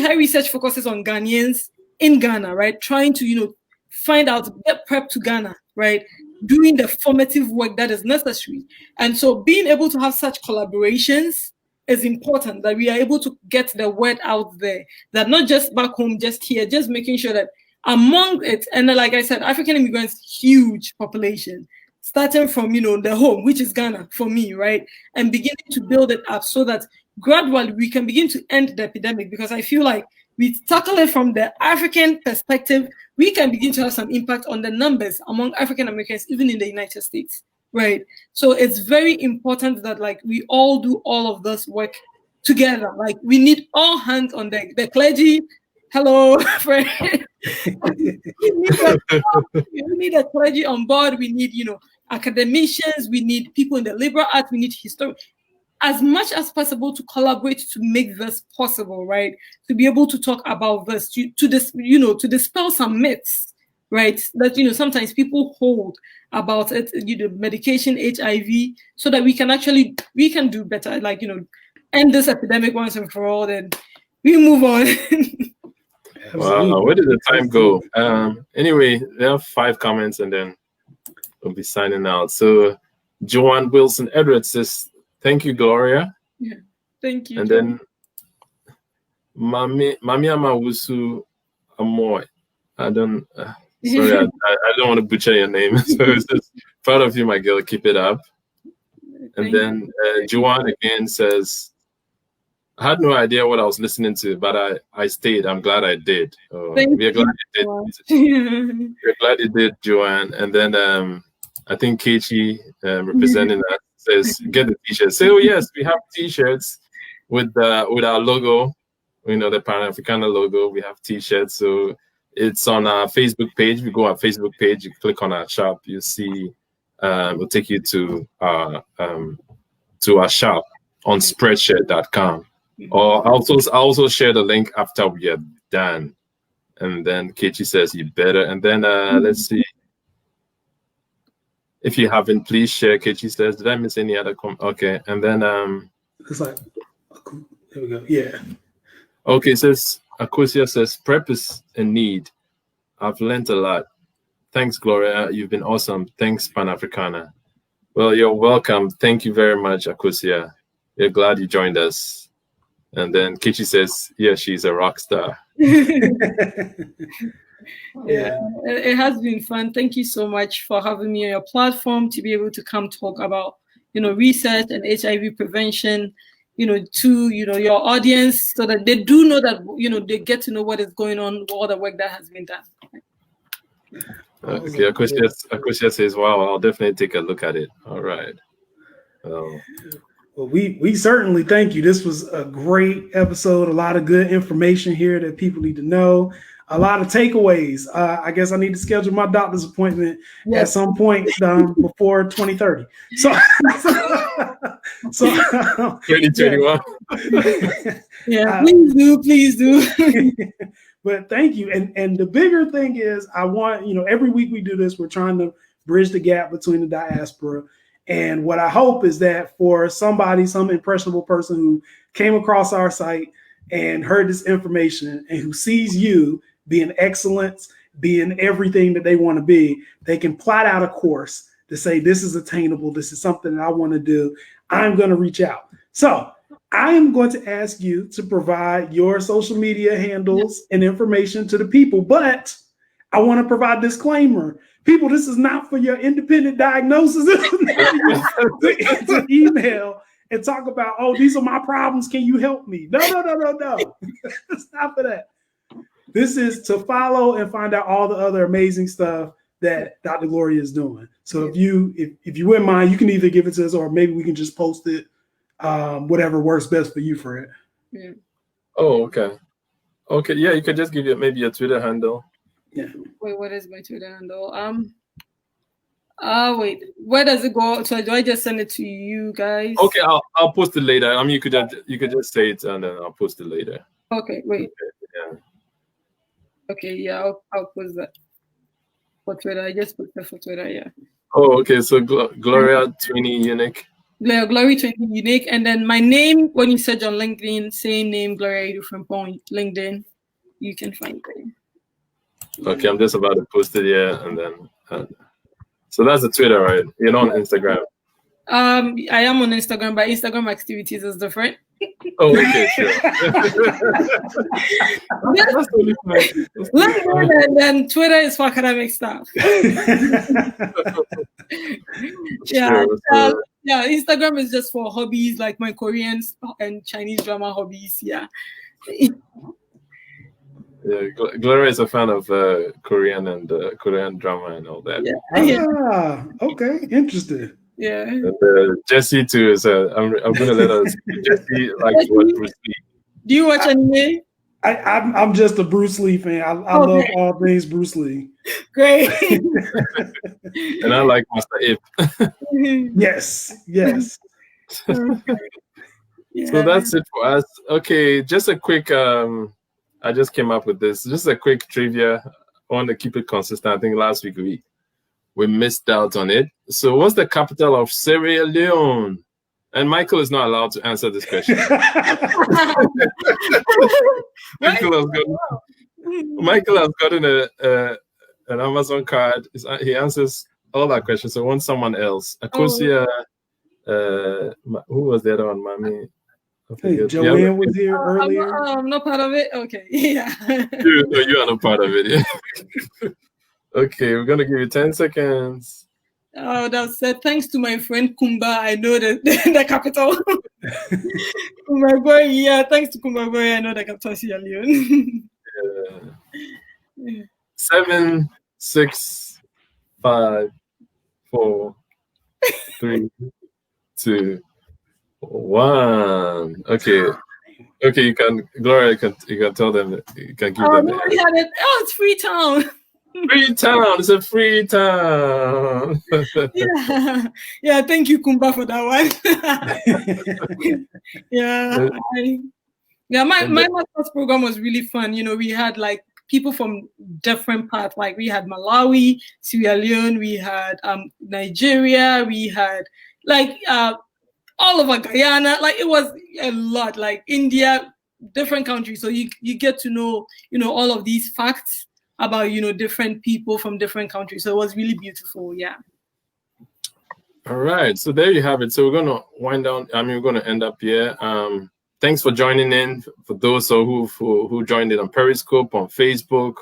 Speaker 6: Her research focuses on Ghanaians in Ghana, right? Trying to, find out, get PrEP to Ghana, right? Doing the formative work that is necessary. And so being able to have such collaborations is important, that we are able to get the word out there, that not just back home, just here, just making sure that among it, and like I said, African immigrants, huge population, starting from, the home, which is Ghana for me, right? And beginning to build it up so that gradually we can begin to end the epidemic, because I feel like we tackle it from the African perspective, we can begin to have some impact on the numbers among African Americans, even in the United States, right? So it's very important that we all do all of this work together. Like we need all hands on deck. The clergy, hello, friend. we need a clergy on board. We need, academicians. We need people in the liberal arts. We need historians. As much as possible to collaborate to make this possible, right? To be able to talk about this, to dispel some myths, right? That, sometimes people hold about it, medication, HIV, so that we can do better, end this epidemic once and for all, then we move on.
Speaker 3: Wow, where did the time go? Anyway, there are 5 comments and then we'll be signing out. So Joanne Wilson Edwards says, thank you, Gloria.
Speaker 6: Yeah, thank you.
Speaker 3: And then Mami Amawusu Amoy. I don't want to butcher your name. So it's just proud of you, my girl. Keep it up. And then Joanne again says, I had no idea what I was listening to, but I stayed. I'm glad I did. We're glad you did. We're glad you did, Joanne. And then I think Kechi representing that says, get the t-shirts. So yes, we have t-shirts with our logo, the Pan-Africana logo. We have t-shirts. So it's on our Facebook page. We go on our Facebook page, you click on our shop, you see, we'll take you to our shop on spreadshirt.com. Or I'll also share the link after we are done. And then Kechi says you better. And then let's see. If you haven't, please share. Kechi says, did I miss any other okay. And then
Speaker 1: it's like, there we go. Yeah.
Speaker 3: Okay, it says Akosia says prep is a need. I've learned a lot. Thanks, Gloria. You've been awesome. Thanks, Pan-Africana. Well, you're welcome. Thank you very much, Akosia. We're glad you joined us. And then Kechi says, yeah, she's a rock star.
Speaker 6: Yeah, it has been fun. Thank you so much for having me on your platform to be able to come talk about, research and HIV prevention, to, your audience, so that they do know that, they get to know what is going on, all the work that has been done.
Speaker 3: Okay, Akosia says, wow, I'll definitely take a look at it. All right.
Speaker 1: Well, we certainly thank you. This was a great episode, a lot of good information here that people need to know. A lot of takeaways. I guess I need to schedule my doctor's appointment at some point before 2030. So
Speaker 3: 2021.
Speaker 6: Yeah, please do.
Speaker 1: But thank you. And the bigger thing is, I want, every week we do this, we're trying to bridge the gap between the diaspora. And what I hope is that for somebody, some impressionable person who came across our site and heard this information and who sees you being excellence, being everything that they want to be, they can plot out a course to say, this is attainable. This is something that I want to do. I'm going to reach out. So I am going to ask you to provide your social media handles and information to the people, but I want to provide a disclaimer. People, this is not for your independent diagnosis. to email and talk about, oh, these are my problems. Can you help me? No. It's not for that. This is to follow and find out all the other amazing stuff that Dr. Gloria is doing. So if you wouldn't mind, you can either give it to us or maybe we can just post it, whatever works best for you for it.
Speaker 6: Yeah.
Speaker 3: Oh, okay. Okay, yeah, you could just give it maybe a Twitter handle.
Speaker 1: Yeah.
Speaker 6: Wait, what is my Twitter handle? Wait, where does it go? So do I just send it to you guys?
Speaker 3: Okay, I'll post it later. I mean, you could just say it and then I'll post it later.
Speaker 6: Okay, wait.
Speaker 3: Yeah.
Speaker 6: Okay, yeah, I'll post that for Twitter. I just put that for Twitter, yeah.
Speaker 3: Oh, okay. So Gloria 20 Unique.
Speaker 6: Gloria 20 Unique, and then my name. When you search on LinkedIn, same name, Gloria Aidoo-Frimpong, LinkedIn, you can find it.
Speaker 3: Okay, I'm just about to post it here, and then so that's the Twitter, right? You're not on Instagram.
Speaker 6: I am on Instagram, but Instagram activities is different.
Speaker 3: Oh, okay, sure. That's totally fine.
Speaker 6: And then Twitter is for academic stuff. Yeah, Instagram is just for hobbies, like my Korean and Chinese drama hobbies. Yeah.
Speaker 3: Yeah, Gloria is a fan of Korean and Korean drama and all that.
Speaker 1: Yeah. Okay, interesting.
Speaker 6: Yeah.
Speaker 3: And, Jesse too is. I'm gonna let us. Jesse likes what Bruce Lee.
Speaker 6: Do you watch anime?
Speaker 1: I'm just a Bruce Lee fan. I love all things Bruce Lee.
Speaker 6: Great.
Speaker 3: And I like Master Ip.
Speaker 1: Yes.
Speaker 6: Yeah.
Speaker 3: So that's it for us. Okay, just a quick. I just came up with this. Just a quick trivia. I want to keep it consistent. I think last week we missed out on it. So what's the capital of Sierra Leone? And Michael is not allowed to answer this question. Michael has gotten an Amazon card. He answers all our questions. So want someone else. Akosia, who was the other one? Mami.
Speaker 1: Hey, Joanne was here earlier.
Speaker 6: I'm not part of it. Okay, yeah.
Speaker 3: You are not part of it. Yeah. Okay, we're gonna give you 10 seconds.
Speaker 6: Oh, that's it. Thanks to my friend Kumba, I know the capital. My boy, yeah. Thanks to Kumba boy, I know the capital Sierra Leone.
Speaker 3: 7, 6, 5, 4, 3, 2, 1. Okay. You can, Gloria. You can tell them. You can give them.
Speaker 6: Oh, it's Freetown.
Speaker 3: Free town. It's a free town.
Speaker 6: Yeah. Thank you, Kumba, for that one. My master's program was really fun. You know, we had like people from different parts. Like we had Malawi, Sierra Leone, we had Nigeria, we had like all over Guyana. Like it was a lot. Like India, different countries. So you get to know, you know, all of these facts about, you know, different people from different countries. So it was really beautiful. Yeah.
Speaker 3: All right. So there you have it. So we're gonna wind down. We're gonna end up here. Thanks for joining in. For those who joined in on Periscope, on Facebook,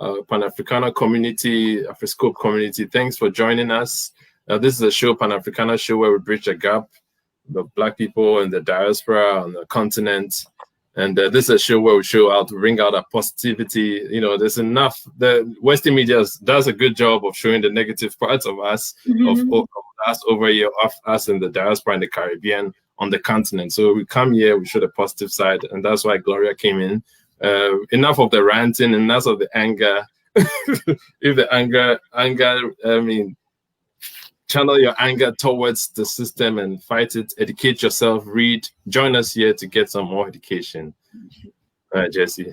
Speaker 3: Pan-Africana community, Afriscope community, thanks for joining us. This is a show, Pan-Africana show, where we bridge a gap, the Black people in the diaspora on the continent. And this is a show where we show out, bring out our positivity. You know, there's enough. The Western media does a good job of showing the negative parts of us, of us over here, of us in the diaspora in the Caribbean, on the continent. So we come here, we show the positive side, and that's why Gloria came in. Enough of the ranting, enough of the anger. If the anger, channel your anger towards the system and fight it. Educate yourself, read. Join us here to get some more education. All right, Jesse.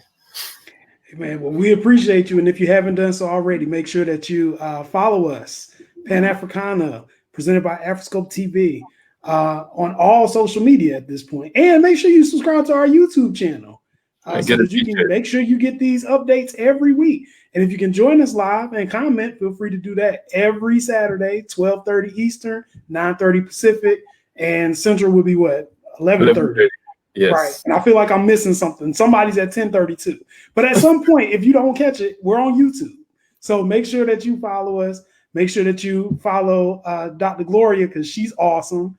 Speaker 1: Hey man, well, we appreciate you. And if you haven't done so already, make sure that you follow us, Pan-Africana, presented by Afriscope TV, on all social media at this point. And make sure you subscribe to our YouTube channel so that you can make sure you get these updates every week. And if you can join us live and comment, feel free to do that every Saturday, 12:30 Eastern, 9:30 Pacific, and Central will be what? 11:30.
Speaker 3: Yes.
Speaker 1: Right. And I feel like I'm missing something. Somebody's at 10:32. But at some point, if you don't catch it, we're on YouTube. So make sure that you follow us. Make sure that you follow Dr. Gloria, because she's awesome.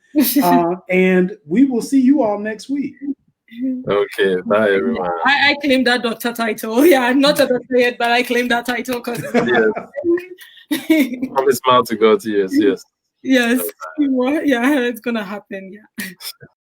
Speaker 1: And we will see you all next week.
Speaker 3: Okay, bye everyone.
Speaker 6: I claim that doctor title. Yeah, I'm not a doctor yet, but I claim that title because
Speaker 3: from his mouth to God's ears. Yes.
Speaker 6: Yes. Yeah, it's gonna happen. Yeah.